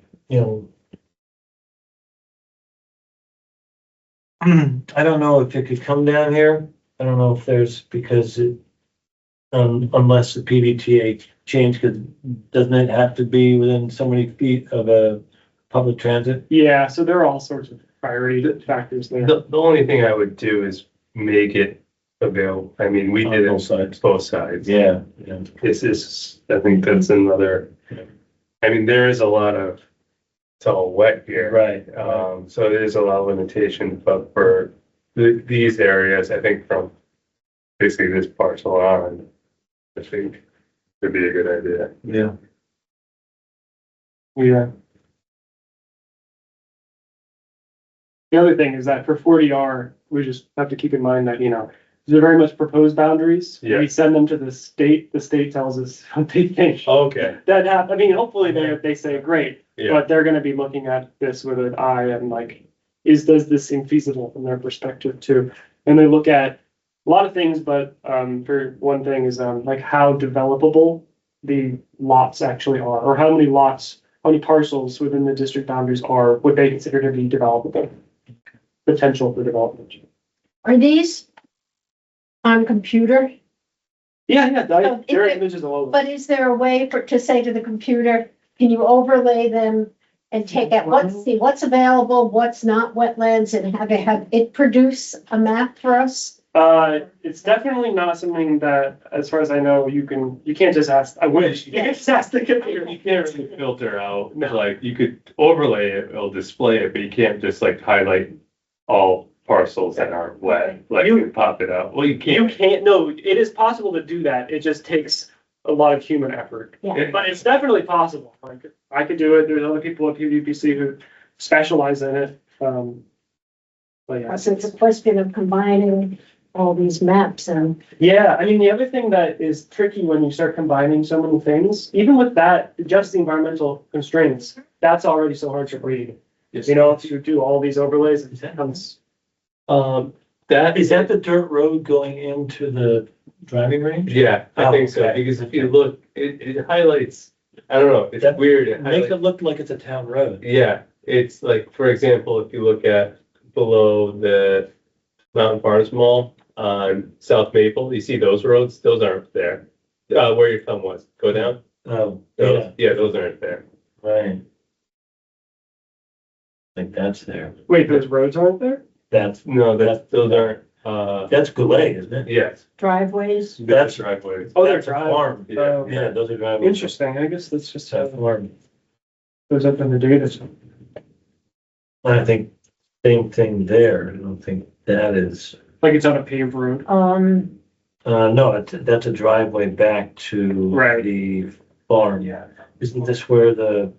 I don't know if it could come down here. I don't know if because unless the PDTA change, because doesn't it have to be within so many feet of a public transit? Yeah, so there are all sorts of priority factors there. The only thing I would do is make it available. I mean, we On did both it sides. both sides. Yeah. This is, I think that's another, I mean, there is a lot of, it's all wet here. Right. So there's a lot of limitation, but for these areas, I think from basically this parcel on, I think would be a good idea. Yeah. Yeah. The other thing is that for 40R, we just have to keep in mind that, these are very much proposed boundaries. Yeah. We send them to the state tells us what they think. Okay. I mean, hopefully they say, great, Yeah. but they're gonna be looking at this with an eye and like, does this seem feasible from their perspective too? And they look at a lot of things, but, for one thing is, like how developable the lots actually are, or how many parcels within the district boundaries are what they consider to be developable, potential for development. Are these on computer? Yeah, So if there are it- images all over. But is there a way to say to the computer, can you overlay them and take out, what's available, what's not wetlands, and have it produce a map for us? It's definitely not something that, as far as I know, you can't just ask, I wish, you can't just ask the computer. You can't really filter out, like, you could overlay it, it'll display it, but you can't just like highlight all parcels that aren't wet, like You- you pop it out. Well, you You can't. can't, no, it is possible to do that, it just takes a lot of human effort. Yeah. But it's definitely possible, like, I could do it, there's other people at PVPC who specialize in it, but yeah. So it's a question of combining all these maps and, Yeah, I mean, the other thing that is tricky when you start combining so many things, even with that, just the environmental constraints, that's already so hard to read. If you do all these overlays, it becomes, That Is that the dirt road going into the driving range? Yeah, I Oh, think so, okay. because if you look, it highlights, I don't know, it's That- weird. It Make highlights, it look like it's a town road. yeah, it's like, for example, if you look at below the Mountain Farms Mall on South Maple, you see those roads, those aren't there. Where your thumb was, go down, Oh, those, yeah, yeah, those aren't there. right. I think that's there. wait, those roads aren't there? That's, No, those aren't, that's Goulet, isn't it? yes. driveways. That's driveways. Oh, they're That's a drive- farm. Oh, Yeah, those are driveways. Interesting, I guess that's just That's how a farm. it goes up in the data. I think same thing there. I don't think that is. Like it's on a paved road. No, that's a driveway back to Right. the farm. Yeah. Isn't this where the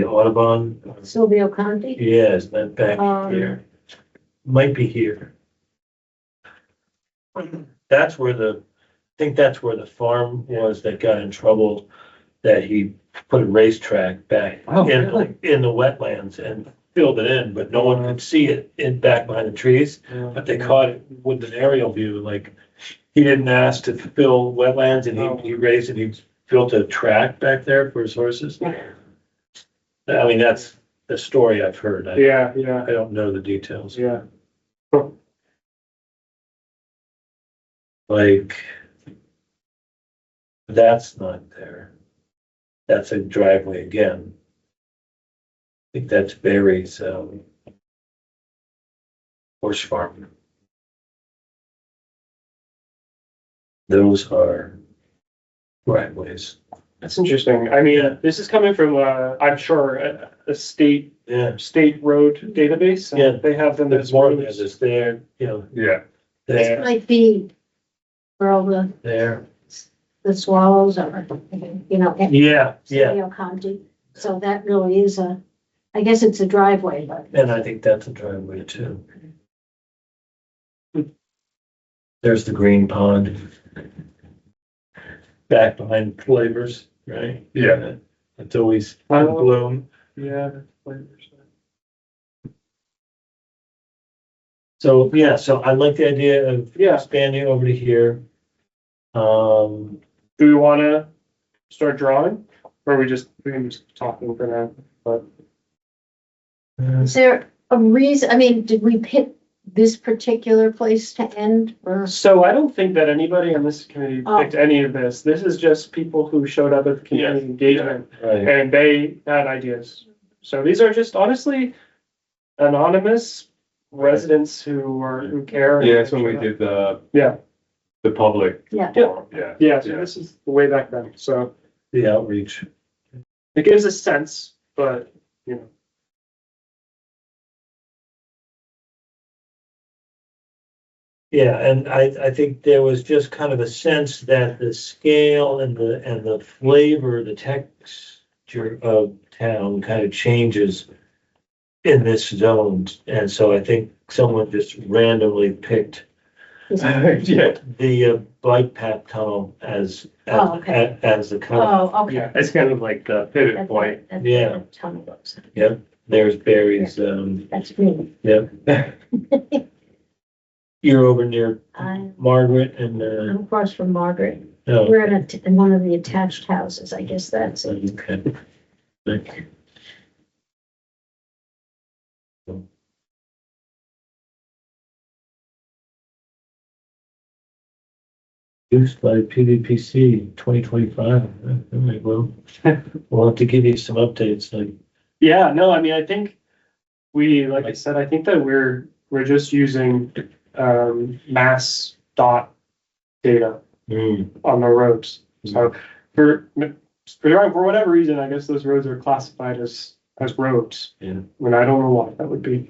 Audubon? Silvio Conti? Yeah, isn't that back here? Might be here. That's where I think that's where the farm was that got in trouble, that he put a racetrack back Oh, in, really? in the wetlands and filled it in, but no one could see it in back behind the trees. But they caught it with an aerial view, like, he didn't ask to fill wetlands and he raised it, he built a track back there for his horses. I mean, that's the story I've heard. Yeah, I don't know the details. yeah. Like, that's not there. That's a driveway again. I think that's Barry's, horse farm. Those are driveways. That's interesting. I mean, this is coming from, I'm sure, a state Yeah, road database. and Yeah. They have them there's as more than roads. this there, Yeah. This there, might be where all there. the swallows are, at Yeah, Silvio Conti. So that really is I guess it's a driveway, but. and I think that's a driveway too. There's the green pond. Back behind Flavors, right? Yeah. It's always in Oh. bloom. Yeah. So, yeah, so I like the idea of Yeah. expanding over to here. Um, Do we want to start drawing? Or we can just talking for now? But Is there a reason, I mean, did we pick this particular place to end or? so I don't think that anybody on this committee Oh. picked any of this. This is just people who showed up at the community engagement right, and they had ideas. So these are just honestly anonymous residents who care. Yeah, that's when we did Yeah. the public. Yeah. forum. Yeah. Yeah, so this is way back then. So the outreach. it gives a sense, but Yeah, and I think there was just kind of a sense that the scale and the flavor, the texture of town kind of changes in this zone. And so I think someone just randomly picked Yeah. the bike path tunnel as Okay. as the kind of, Oh, okay. Yeah, it's kind of like the pivot point. Yeah. Tunnel looks. there's Barry's, That's me. you're over near I'm Margaret and, across from Margaret. no, We're in one of the attached houses. I guess that's it. okay. Thank you. Used by PVPC 2025. All right, well, we'll have to give you some updates, like, yeah, no, I mean, I think like I said, I think that we're just using mass dot data on the roads. So for whatever reason, I guess those roads are classified as roads. Yeah. And I don't know why that would be.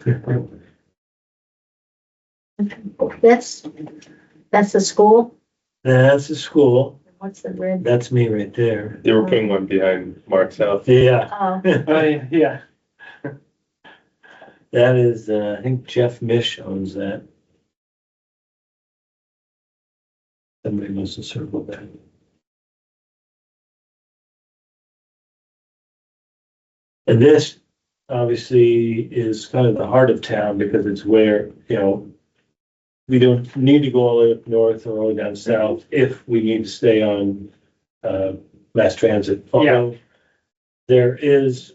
That's the school. That's the school. What's the red? That's me right there. They were putting one behind Mark's house. Yeah, Oh, Yeah, that is, I think Jeff Mish owns that. Somebody must have circled that. And this obviously is kind of the heart of town because it's where, we don't need to go all the way up north or all the way down south if we need to stay on mass transit. Although there is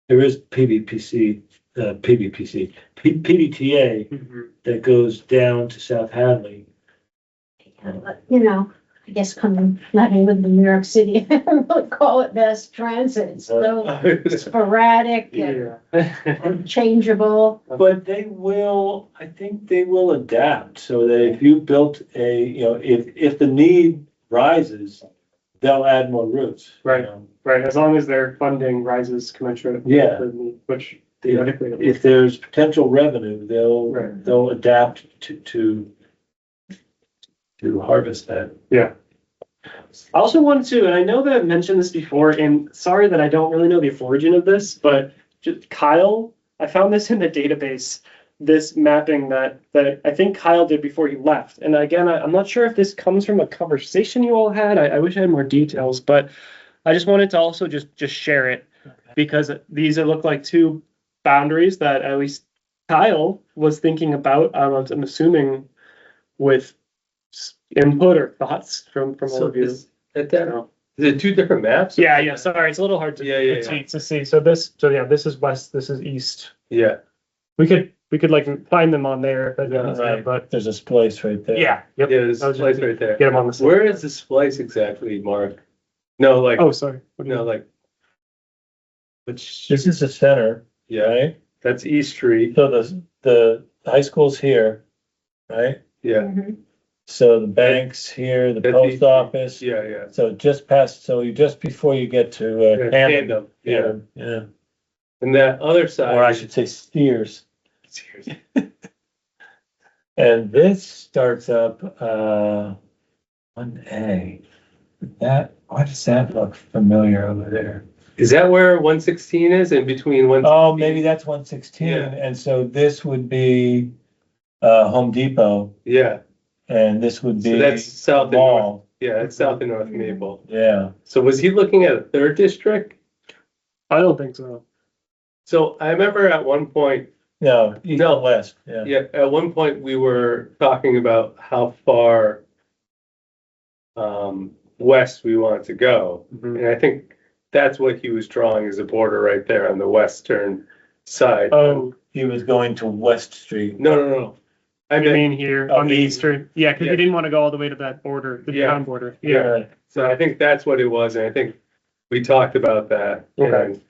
PDTA that goes down to South Hadley. but, I guess coming, living with New York City, I don't really call it mass transit. It's so sporadic and yeah. changeable. But I think they will adapt so that if you built if the need rises, they'll add more routes. Right. Right, as long as their funding rises commensurate. with Yeah. the need, which theoretically. If there's potential revenue, Right. they'll adapt to to harvest that. I also wanted to, and I know that I've mentioned this before, and sorry that I don't really know the origin of this, but just Kyle, I found this in the database, this mapping that I think Kyle did before he left. And again, I'm not sure if this comes from a conversation you all had. I wish I had more details, but I just wanted to also just share it because these look like two boundaries that at least Kyle was thinking about. I'm assuming with input or thoughts from all So of you. is it two different maps? Yeah. Sorry, it's a little hard to Yeah. to see. So this is west. This is east. Yeah, We could like find them on there, but There's a splice right there. yeah. Yep. yeah, there's I a was place just- right there. Get them on the. same- Where is the splice exactly, Mark? No, like, Oh, sorry. What do you no, mean? like. Which, This is the center, yeah, right? that's East Street, So the high school's here, right? yeah, Mhm. So the bank's here, the That's post easy. office. yeah. So just before you get to Yeah, Tandem. Tandem, yeah, Yeah, and that other side. or I should say Steers. And this starts up, 1A. Why does that look familiar over there? Is that where 116 is, in between 116? Oh, maybe that's 116, Yeah. and so this would be, Home Depot, Yeah, and this would so be that's south and north, mall, yeah, it's south and north Maple. yeah. So was he looking at a third district? I don't think so. So I remember at one point, No, east No. and west, yeah. yeah, at one point we were talking about how far west we wanted to go. And I think that's what he was drawing as a border right there on the western side. Oh, He was going to West Street. No. I I mean, mean here Oh, on the east. eastern. Yeah, because Yeah. you didn't want to go all the way to that border, the Yeah. town border. yeah, so I think that's what it was, and I think we talked about that. Okay.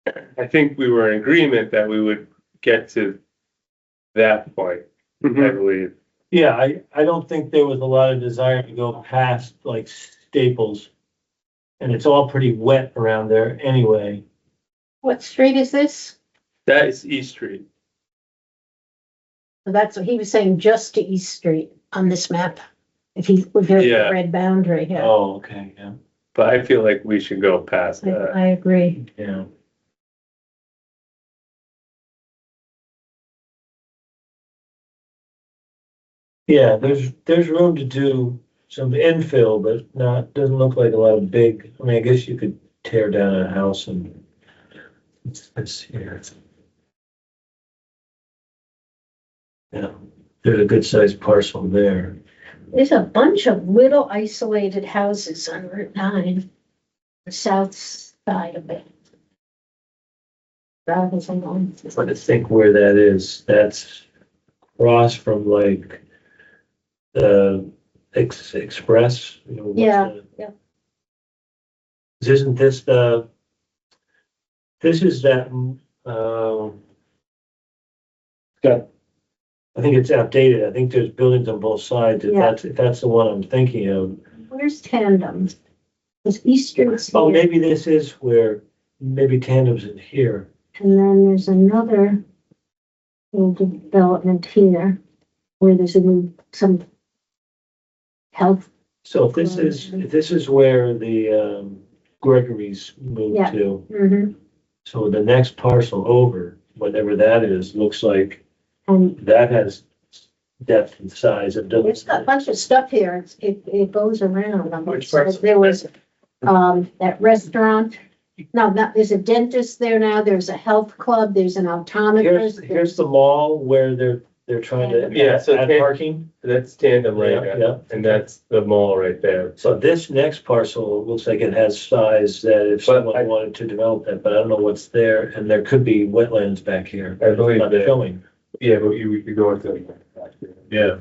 And I think we were in agreement that we would get to that point, I Mhm. believe. Yeah, I don't think there was a lot of desire to go past like Staples. And it's all pretty wet around there anyway. What street is this? That is East Street. So that's what he was saying, just to East Street on this map. If he would go to Yeah. the red boundary, yeah. Oh, okay, yeah, But I feel like we should go past that. I agree. yeah. Yeah, there's room to do some infill, but doesn't look like a lot of big, I mean, I guess you could tear down a house and what's this here? Yeah, there's a good sized parcel there. There's a bunch of little isolated houses on Route 9, the south side of it. Travels along. I'm trying to think where that is. That's across from like the Express. You know, what's Yeah, the- yeah. Isn't this this is that, got, I think it's outdated. I think there's buildings on both sides. Yeah. If that's the one I'm thinking of. Where's Tandem? There's East Street's Oh, here, maybe this is where, maybe Tandem's in here. and then there's another little development here where there's some health. So if this is where the, Gregory's moved Yeah. to. Mhm. So the next parcel over, whatever that is, looks like And that has depth and size. It there's a doesn't. bunch of stuff here. It goes around. On both Which sides. parcel? There was, that restaurant. No, there's a dentist there now. There's a health club. There's an optometrist. Here's the mall where they're trying to Yeah, so add ta- parking. That's Tandem right Yeah, now, yeah. and that's the mall right there. So this next parcel looks like it has size that if But someone I- wanted to develop that, but I don't know what's there, and there could be wetlands back here. I believe Not that- showing. Yeah, but we could go into. Yeah.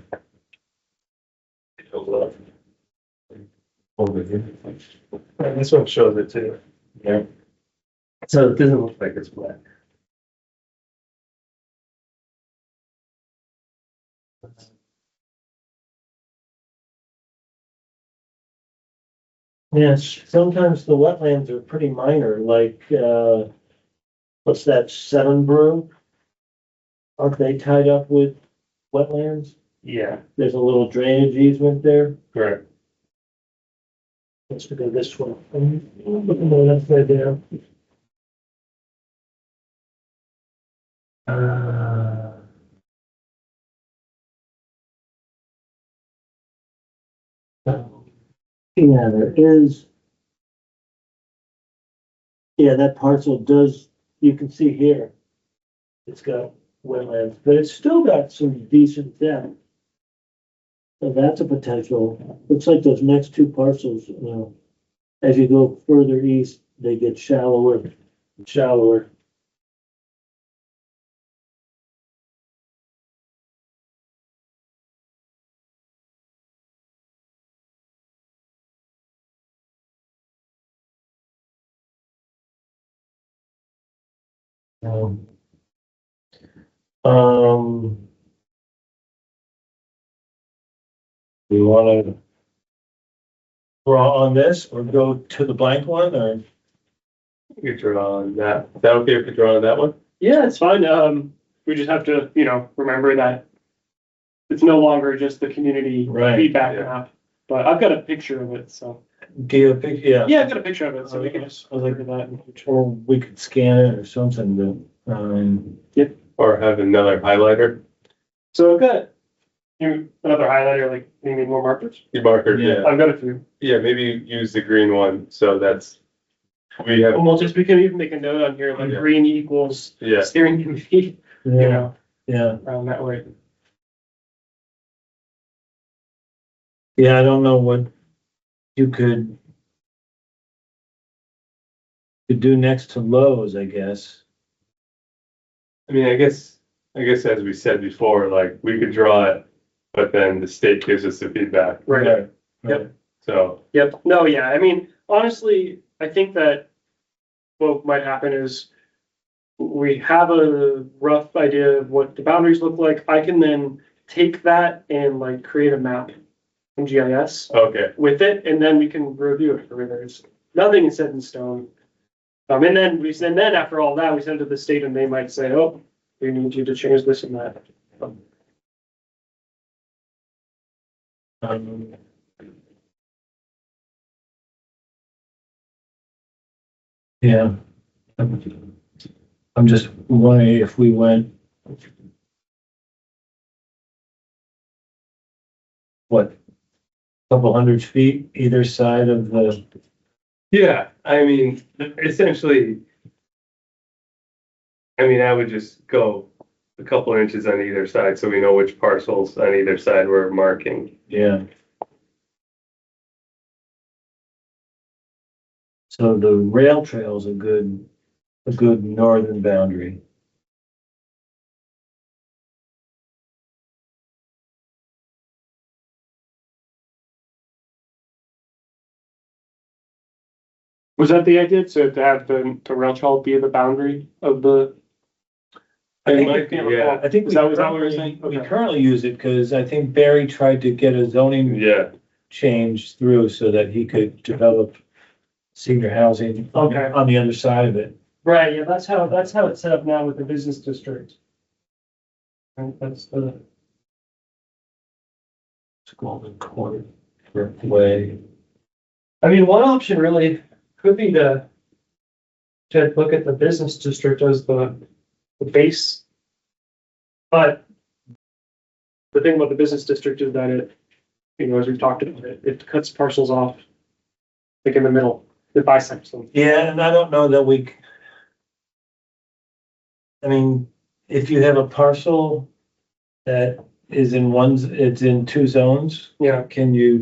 This one shows it too. Yeah. So it doesn't look like it's wet. Yes, sometimes the wetlands are pretty minor, like, what's that, Seven Brew? Aren't they tied up with wetlands? Yeah, there's a little drainage easement there. correct. Let's go this one. That's right there. Yeah, there is. Yeah, that parcel does, you can see here. It's got wetlands, but it's still got some decent depth. So that's a potential. Looks like those next two parcels, you know, as you go further east, they get shallower, and shallower. Um, um, we wanna draw on this or go to the blank one or? You draw on that. Is that okay if you draw on that one? Yeah, it's fine. We just have to, remember that it's no longer just the community Right, feedback yeah. map. But I've got a picture of it, so. Do you think, yeah, Yeah, I've got a picture of it, so we can just I was like- look at that in the future. or we could scan it or something, but, Or have another highlighter? So I've got another highlighter, like, you need more markers? You marker, Yeah. yeah. I've got a few. Yeah, maybe use the green one, so that's, we have, And we can even make a note on here, like Yeah. green equals yeah, steering committee, yeah, yeah. around that way. Yeah, I don't know what you could do next to Lowe's, I guess. I mean, I guess as we said before, like, we could draw it, but then the state gives us the feedback, Right. Right. so, Yep. No, yeah. I mean, honestly, I think that what might happen is we have a rough idea of what the boundaries look like. I can then take that and like create a map in GIS okay, with it, and then we can review it. There's nothing is set in stone. And then after all that, we send it to the state and they might say, oh, we need you to change this and that. Um, Yeah. I'm just wondering if we went. What? Couple hundred feet either side of the, yeah, I mean, essentially, I mean, I would just go a couple inches on either side, so we know which parcels on either side we're marking. yeah. So the rail trail is a good northern boundary. Was that the idea? To have the rail trail be the boundary of the? It might be, yeah, I think Is that what you're saying? we Okay. currently use it because I think Barry tried to get a zoning yeah, change through so that he could develop senior housing Okay. on the other side of it. Right, yeah, that's how it's set up now with the business district. And that's the. It's Golden Court Way. I mean, one option really could be to look at the business district as the base. But the thing about the business district is that it, as we've talked about it cuts parcels off like in the middle, it bisects them. Yeah, and I don't know that I mean, if you have a parcel that is it's in two zones, Yeah, can they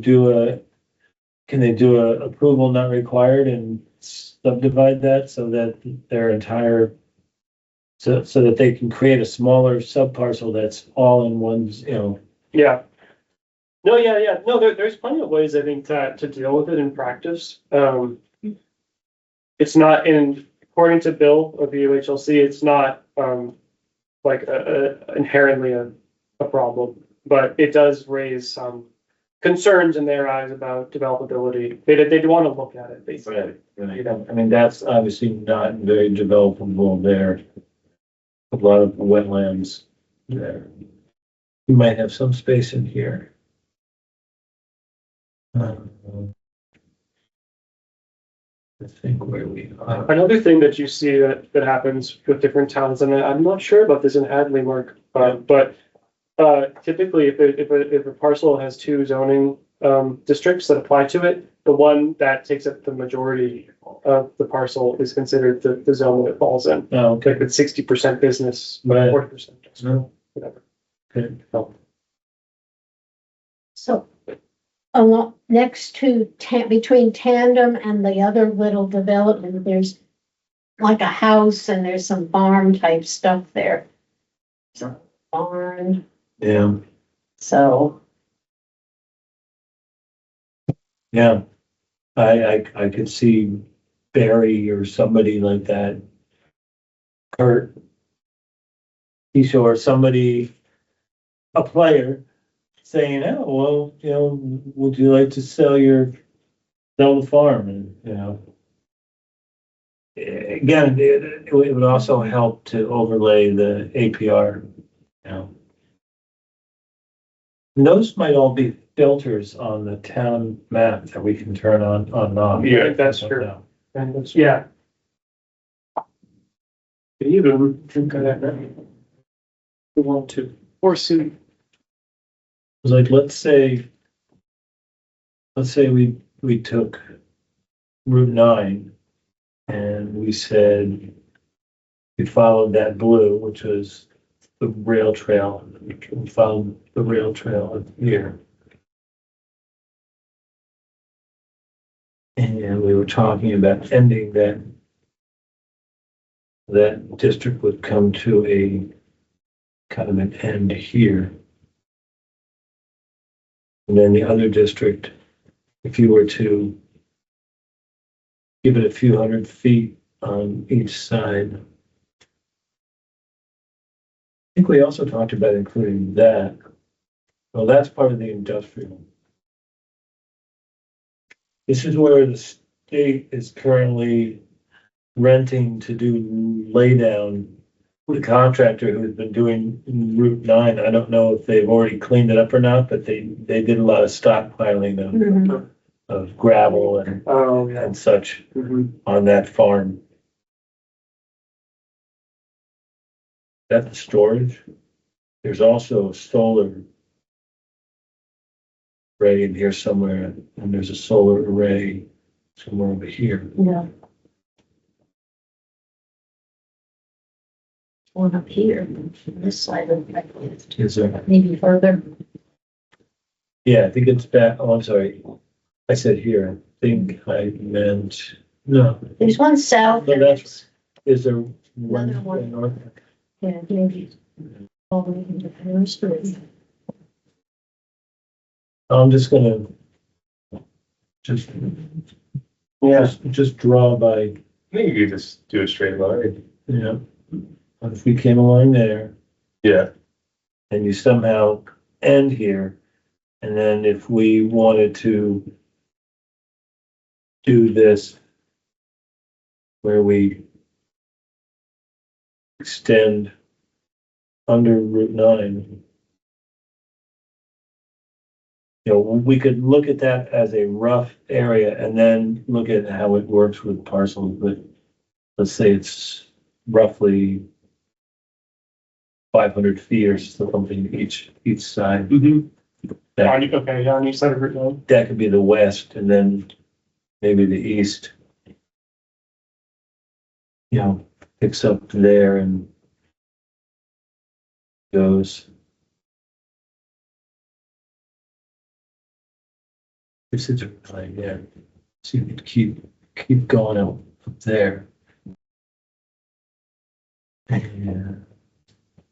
do a approval not required and subdivide that so that their entire, so that they can create a smaller subparcel that's all in one's, yeah. No, yeah. No, there's plenty of ways I think to deal with it in practice. It's not according to Bill of the UHLC, it's not like inherently a problem, but it does raise some concerns in their eyes about developability. They want to look at it, basically. Right. I mean, that's obviously not very developable there. A lot of wetlands there. We might have some space in here. I think where we are. Another thing that you see that happens with different towns, and I'm not sure about this in Hadley, Mark, but typically if a parcel has two zoning districts that apply to it, the one that takes up the majority of the parcel is considered the zone that it falls in. Oh, okay. Like it's 60% business, Right. 40% No. industrial, whatever. Good. So along, next to, between Tandem and the other little development, there's like a house and there's some barn type stuff there. So barn, Yeah, so, yeah. I could see Barry or somebody like that. Kurt. Or somebody, a player, saying, oh, well, you know, would you like to sell the farm? And, you know. Again, it would also help to overlay the APR, you know. And those might all be filters on the town map that we can turn on and off. Yeah, that's true. And it's, yeah. Even drink of that, right? We want to, or soon. It's like, let's say we took Route 9 and we said we followed that blue, which was the rail trail. We followed the rail trail here. And we were talking about ending that district would come to a kind of an end here. And then the other district, if you were to give it a few hundred feet on each side. I think we also talked about including that. Well, that's part of the industrial. This is where the state is currently renting to do laydown. The contractor who's been doing Route 9, I don't know if they've already cleaned it up or not, but they did a lot of stockpiling of gravel Oh, yeah. and such Mhm. on that farm. That's the storage. There's also solar array in here somewhere, and there's a solar array somewhere over here. yeah. One up here, on this side of the, Is there? maybe further. Yeah, I think it's back. Oh, I'm sorry. I said here. I think I meant, no. There's one south. No, and that's- there's- Is there one Another one. north? Yeah, maybe. All the way into Harrisburg. I'm just gonna just draw by, I think you could just do a straight line. you know, if we came along there Yeah. and you somehow end here, and then if we wanted to do this where we extend under Route 9, you know, we could look at that as a rough area and then look at how it works with parcels, but let's say it's roughly 500 feet or something each side. Mhm. That, Okay, yeah, on each side of Route 9. that could be the west, and then maybe the east, you know, picks up there and goes. This is right there. So you could keep going up there. And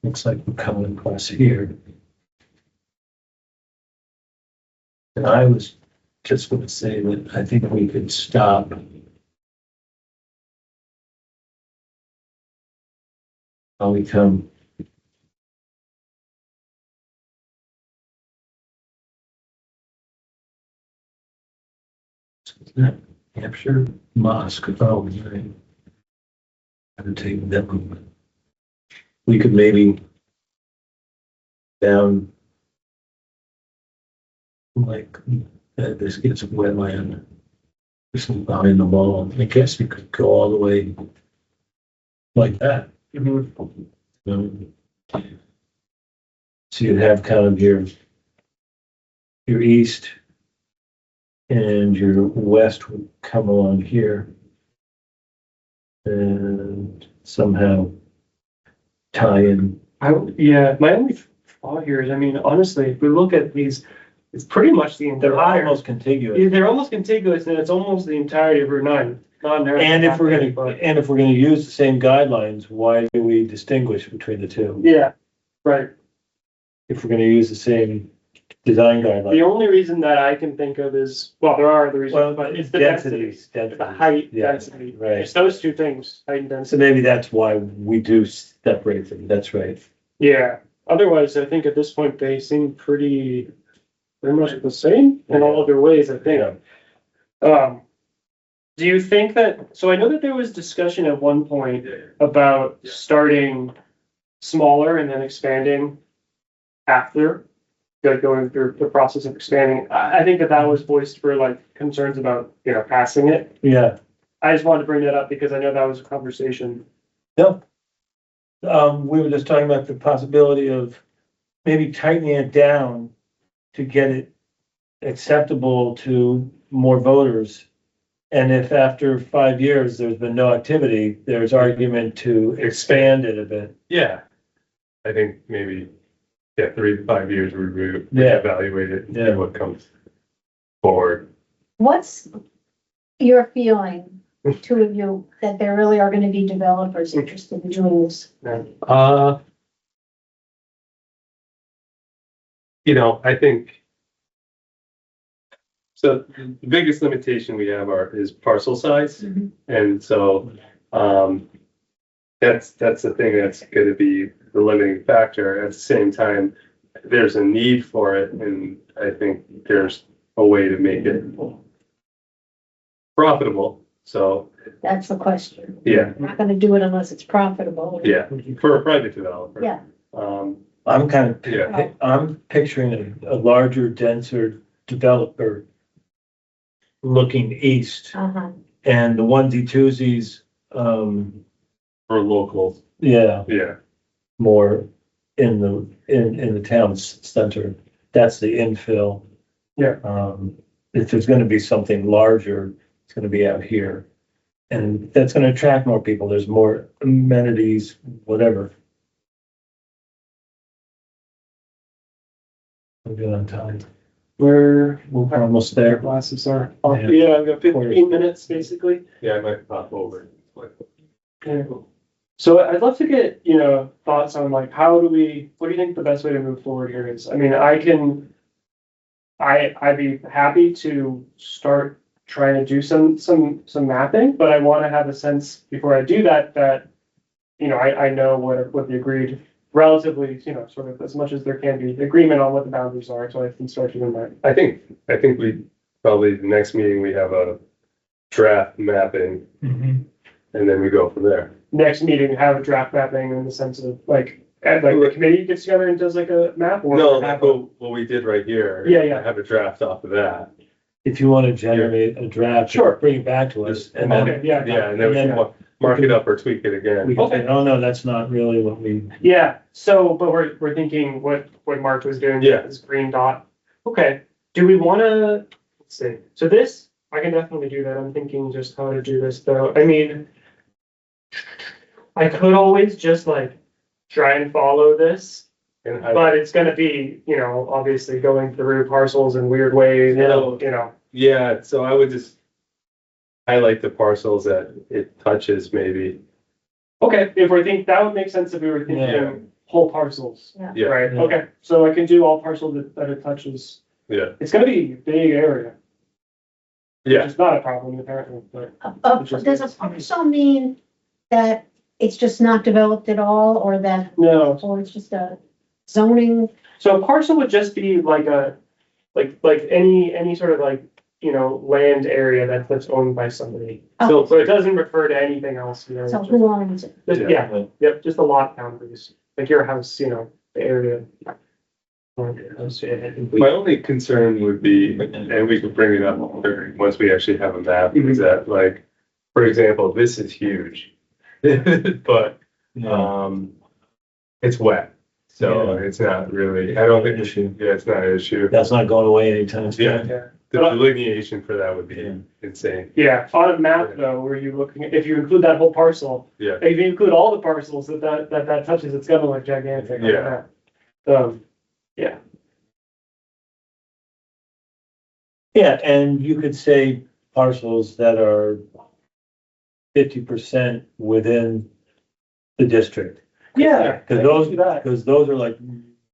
looks like we're coming across here. And I was just gonna say that I think we could stop. While we come. Hampshire Mosque, oh, right. I would take them. We could maybe down like, this gets wetland. This is behind the wall. I guess you could go all the way like that. Um, So you'd have kind of your east and your west would come along here. And somehow tie in. Yeah, my only thought here is, I mean, honestly, if we look at these, it's pretty much the They're entire. almost contiguous. Yeah, they're almost contiguous, and it's almost the entirety of Route 9. Not narrowly And if we're separated, gonna, and if we're gonna use the same guidelines, why do we distinguish between the two? Yeah, right. If we're gonna use the same design The guidelines. only reason that I can think of is, well, there are other Well, reasons, but it's the density. densities. The height, Yeah, density. right. It's those two things, height and So density. maybe that's why we do separate them, that's right. Yeah, otherwise, I think at this point, they seem pretty much the same in all of their ways, I think. Do you think that, so I know that there was discussion at one point about starting smaller and then expanding after, like going through the process of expanding. I think that that was voiced for like concerns about, passing it. Yeah, I just wanted to bring that up because I know that was a conversation. no. We were just talking about the possibility of maybe tightening it down to get it acceptable to more voters. And if after 5 years, there's been no activity, there's argument to expand it a bit. Yeah. I think maybe, 3 to 5 years, we Yeah. evaluate it and see Yeah. what comes forward. What's your feeling, two of you, that there really are gonna be developers interested in doing this? I think. So the biggest limitation we have is parcel size. Mhm. And so, that's the thing that's gonna be the limiting factor. At the same time, there's a need for it, and I think there's a way to make it profitable. So, That's the question. yeah, We're not gonna do it unless it's profitable. yeah, for a private developer. Yeah. I'm kind of, Yeah. I'm picturing a larger, denser developer looking east, Uh-huh. and the onesie twosies, For locals, yeah, yeah, more in the town center. That's the infill. Yeah. If there's gonna be something larger, it's gonna be out here. And that's gonna attract more people. There's more amenities, whatever. I'm good on time. We're Almost there. glasses are. Yeah. Yeah, I've got 15 minutes basically. yeah, I might pop over. So I'd love to get, thoughts on like, what do you think the best way to move forward here is? I mean, I'd be happy to start trying to do some mapping, but I want to have a sense before I do that, I know what the agreed relatively, sort of as much as there can be agreement on what the boundaries are, so I can start doing that. I think we, probably the next meeting, we have a draft mapping, and then we go from there. Next meeting, have a draft mapping in the sense of like the committee gets together and does like a map or? No, like what we did right here. Yeah. Have a draft off of that. If you wanna generate a draft. Sure. Bring it back to us, and then Okay, yeah. Yeah, and then we And can then mark it up or tweak it again. we can say, oh, no, that's not really what we. Yeah, so, but we're thinking what Mark was doing. Yeah. This green dot. Okay, do we wanna, let's see, so this, I can definitely do that. I'm thinking just how to do this though. I mean, I could always just like try and follow this, And but it's gonna be, obviously going through parcels in weird ways, yeah, so I would just highlight the parcels that it touches maybe. Okay, if we think, that would make sense if we were Yeah. thinking whole parcels. Yeah, Right, Yeah. okay, so I can do all parcels that it touches. yeah, It's gonna be a big area. yeah. It's not a problem apparently, but Does a parcel mean that it's just not developed at all, or no. it's just a zoning? So a parcel would just be like like any sort of like, land area that's owned by somebody. So it doesn't refer to anything else, So who owns it? Just, yeah, yep, just the lot boundaries, like your house, the area. My only concern would be, and we could bring it up once we actually have a map, is that like, for example, this is huge. But, it's wet, so Yeah. it's not really, I don't think, Issue. yeah, it's not an issue. That's not going away anytime soon. Yeah, the delineation for that would be Yeah. insane. Yeah, on a map though, where you looking, if you include that whole parcel, Yeah. if you include all the parcels that touches, it's gonna look gigantic. on a Yeah. map. Yeah, Yeah, and you could say parcels that are 50% within the district. yeah. Cause I those, can see that. cause those are like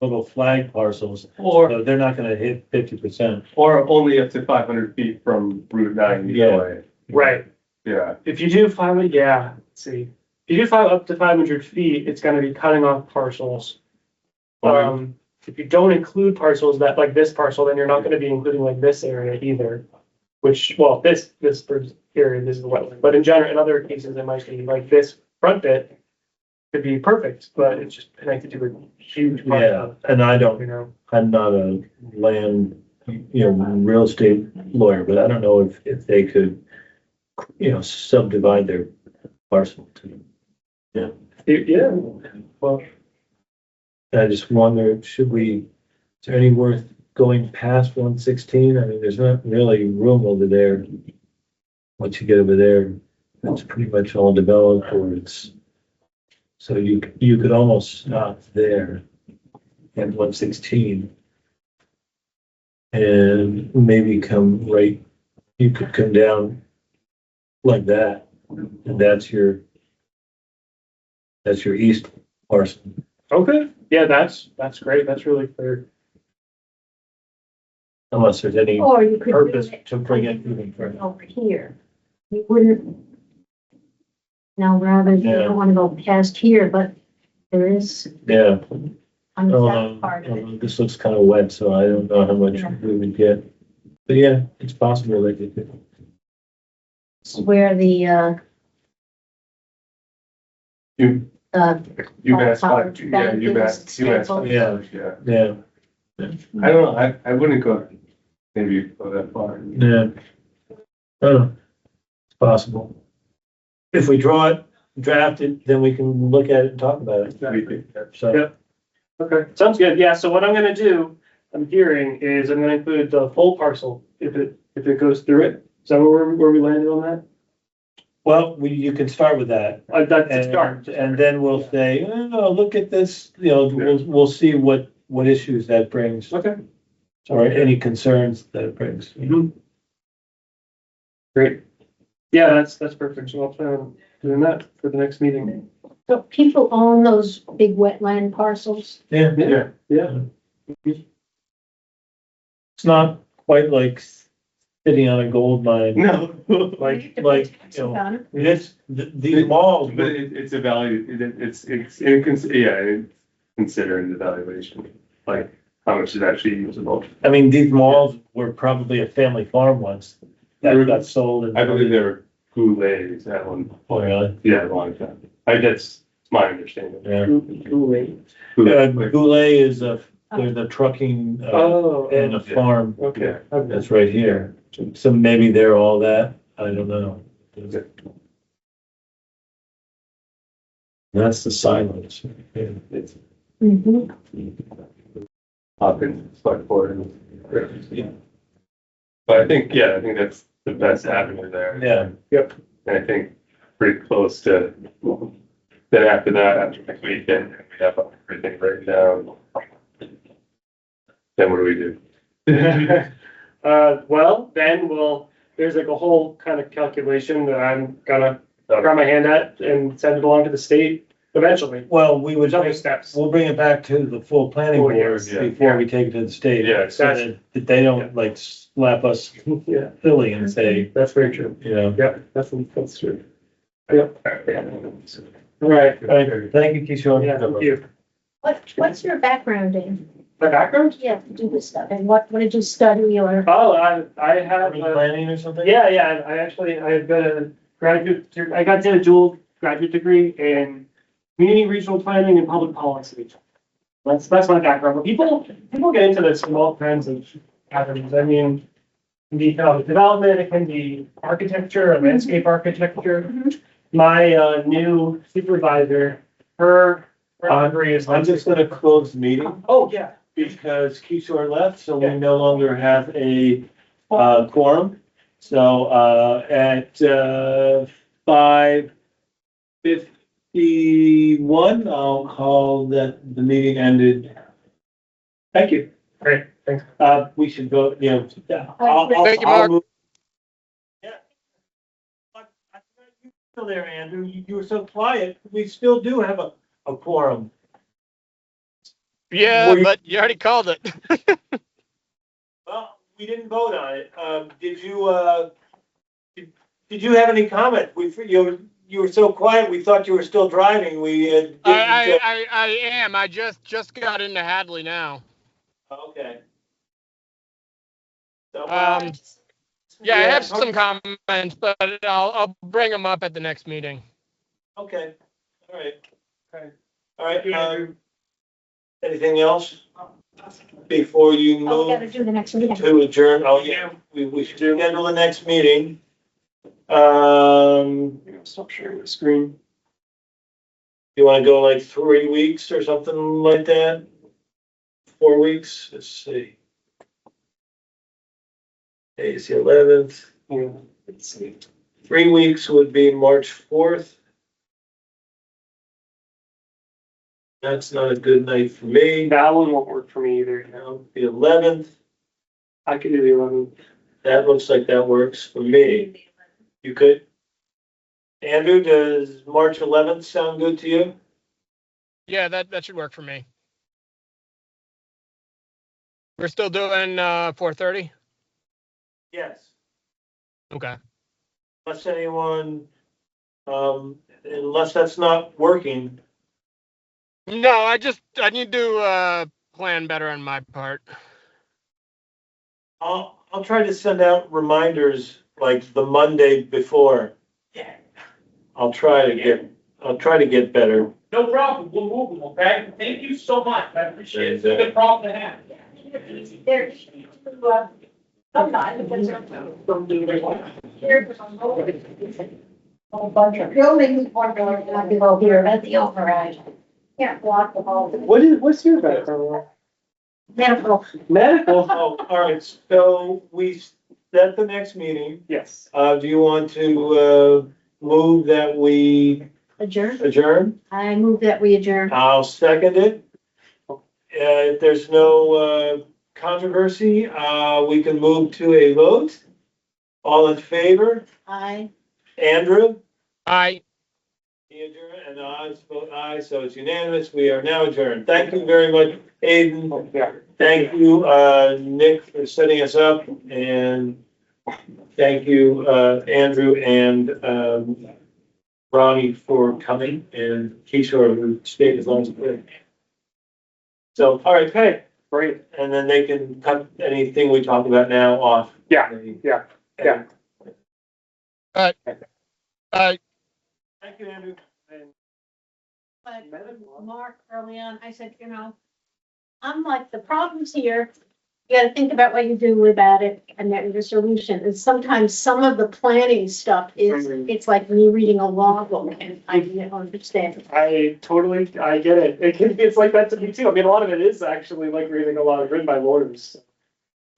little flag parcels, Or, so they're not gonna hit 50%. or only up to 500 feet from Route 9 Yeah. either way. Right, Yeah, if you do let's see, if you do up to 500 feet, it's gonna be cutting off parcels. If you don't include parcels that, like this parcel, then you're not gonna be including like this area either. Which, well, this area, this is the wetland, but in general, in other cases, it might be like this front bit. Could be perfect, but it's just connected to a huge Yeah, parcel, and I you don't, know? I'm not a land, real estate lawyer, but I don't know if they could, subdivide their parcel to. Yeah, well, I just wonder, is there any worth going past 116? I mean, there's not really room over there. Once you get over there, it's pretty much all developed, or so you could almost stop there at 116. And maybe you could come down like that, and that's your east parcel. okay, yeah, that's great, that's really clear. Unless there's any Or you could do purpose it to bring it even further. over here. You wouldn't. Now, rather, you Yeah. don't wanna go past here, but there is Yeah. on Oh, that part of it. this looks kind of wet, so I don't know how much Yeah. we would get. But yeah, it's possible they could. It's where the, You- uh, UMass, College yeah, Bank UMass, is UMass, stable. yeah. Yeah, I don't know, I wouldn't go, maybe go that far. yeah. Oh, it's possible. If we draft it, then we can look at it and talk about it. So, Yep. Okay, sounds good, yeah, so what I'm gonna do, I'm hearing, is I'm gonna include the full parcel, if it goes through it. Is that where we landed on that? well, you can start with that. That's the start. And then we'll say, oh, look at this, we'll see what issues that brings, Okay. or any concerns that it brings. Mhm. Great. Yeah, that's perfect, so I'll plan on doing that for the next meeting. So people own those big wetland parcels. Yeah, Yeah. it's not quite like sitting on a gold mine. No. Like, these malls, But it's a value, it's considering the valuation, like how much is actually usable. I mean, these malls were probably a family farm once that got sold. And I believe they were Goulet's at one Oh, point, really? yeah, a long time. That's my understanding. Yeah. Goulet. Goulet is they're the trucking, Oh. and a farm Okay. that's right here. So maybe they're all that, I don't know. That's the silence. Yeah. It's Mhm. often select board and. But I think that's the best avenue there. Yeah, And I think pretty close to, then after that, after next weekend, we have everything written down. Then what do we do? Well, then there's like a whole kind of calculation that I'm gonna try my hand at and send it along to the state eventually. well, we'll There's other steps. bring it back to the full planning Oh, board yes, yeah. before we take it to the state. Yeah, So that they don't like slap us Yeah, silly and say, that's very true. Yeah, that's true. Yep. All right. All right, thank you, Kishore. Yeah, thank you. What's your background in? My background? Yeah, to do this stuff, and what did you study or? Oh, I have, Urban planning or something? yeah, I've got a I got a dual graduate degree in community regional planning and public policy. That's my background. But people get into this from all kinds of patterns. I mean, it can be economic development, it can be architecture, or landscape architecture. Mhm. My new supervisor, her degree is. I'm just gonna close the meeting Oh, yeah. because Kishore left, so we no longer have a quorum. So at 5:51, I'll call that the meeting ended. Thank you. Great, thanks. We should go, you know. Thank you, I'll Mark. move- Yeah. You still there, Andrew? You were so quiet. We still do have a quorum. Yeah, Were you- but you already called it. Well, we didn't vote on it. Did you have any comment? You were so quiet, we thought you were still driving. We didn't. I am. I just got into Hadley now. Okay. So, Yeah, I have some comments, but I'll bring them up at the next meeting. Okay, all right. Okay. All right, anything else before you Oh, we gotta move do the next meeting. to adjourn? Oh, yeah, we should schedule the next meeting. Stop sharing the screen. You wanna go like 3 weeks or something like that? 4 weeks, let's see. Today's the 11th. Yeah, let's see. 3 weeks would be March 4th. That's not a good night for me. That one won't work for me either. Now, the 11th, I could do the 11th. that looks like that works for me. You could? Andrew, does March 11th sound good to you? Yeah, that should work for me. We're still doing 4:30? Yes. Okay. Unless anyone, unless that's not working. No, I need to plan better on my part. I'll try to send out reminders like the Monday before. Yeah. I'll try to get better. No problem, we'll move them, okay? Thank you so much, I appreciate it, it's a good problem to have. There's, sometimes, whole bunch of buildings, one door, not below here, at the override. Can't block the whole. What's your background? Medical. Medical? Oh, all right, so we set the next meeting. Yes. Do you want to move that we Adjourn. adjourn? I move that we adjourn. I'll second it. If there's no controversy, we can move to a vote. All in favor? I. Andrew? I And I vote aye, so it's unanimous. We are now adjourned. Thank you very much, Aiden. Yeah. Thank you, Nick, for setting us up, and thank you, Andrew and Ronnie for coming, and Kishore, who stayed as long as he could. So, all right, Okay, great. and then they can cut anything we talk about now off. Yeah, yeah. I Thank you, Andrew. But Mark, early on, I said, I'm like, the problem's here. You gotta think about what you do about it and then the solution. And sometimes some of the planning stuff is, it's like me reading a law book and I don't understand. I get it. It's like that to me too. I mean, a lot of it is actually like reading a lot of written by lawyers.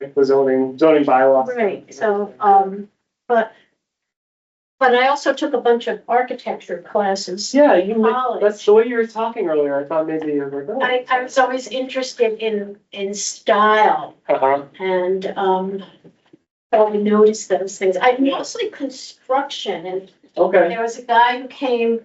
Like the zoning bylaws. Right, so, but I also took a bunch of architecture classes. Yeah, College. that's the way you were talking earlier. I thought maybe you were like, I was always interested in style uh-huh. and, so I noticed those things. I mostly construction and Okay. there was a guy who came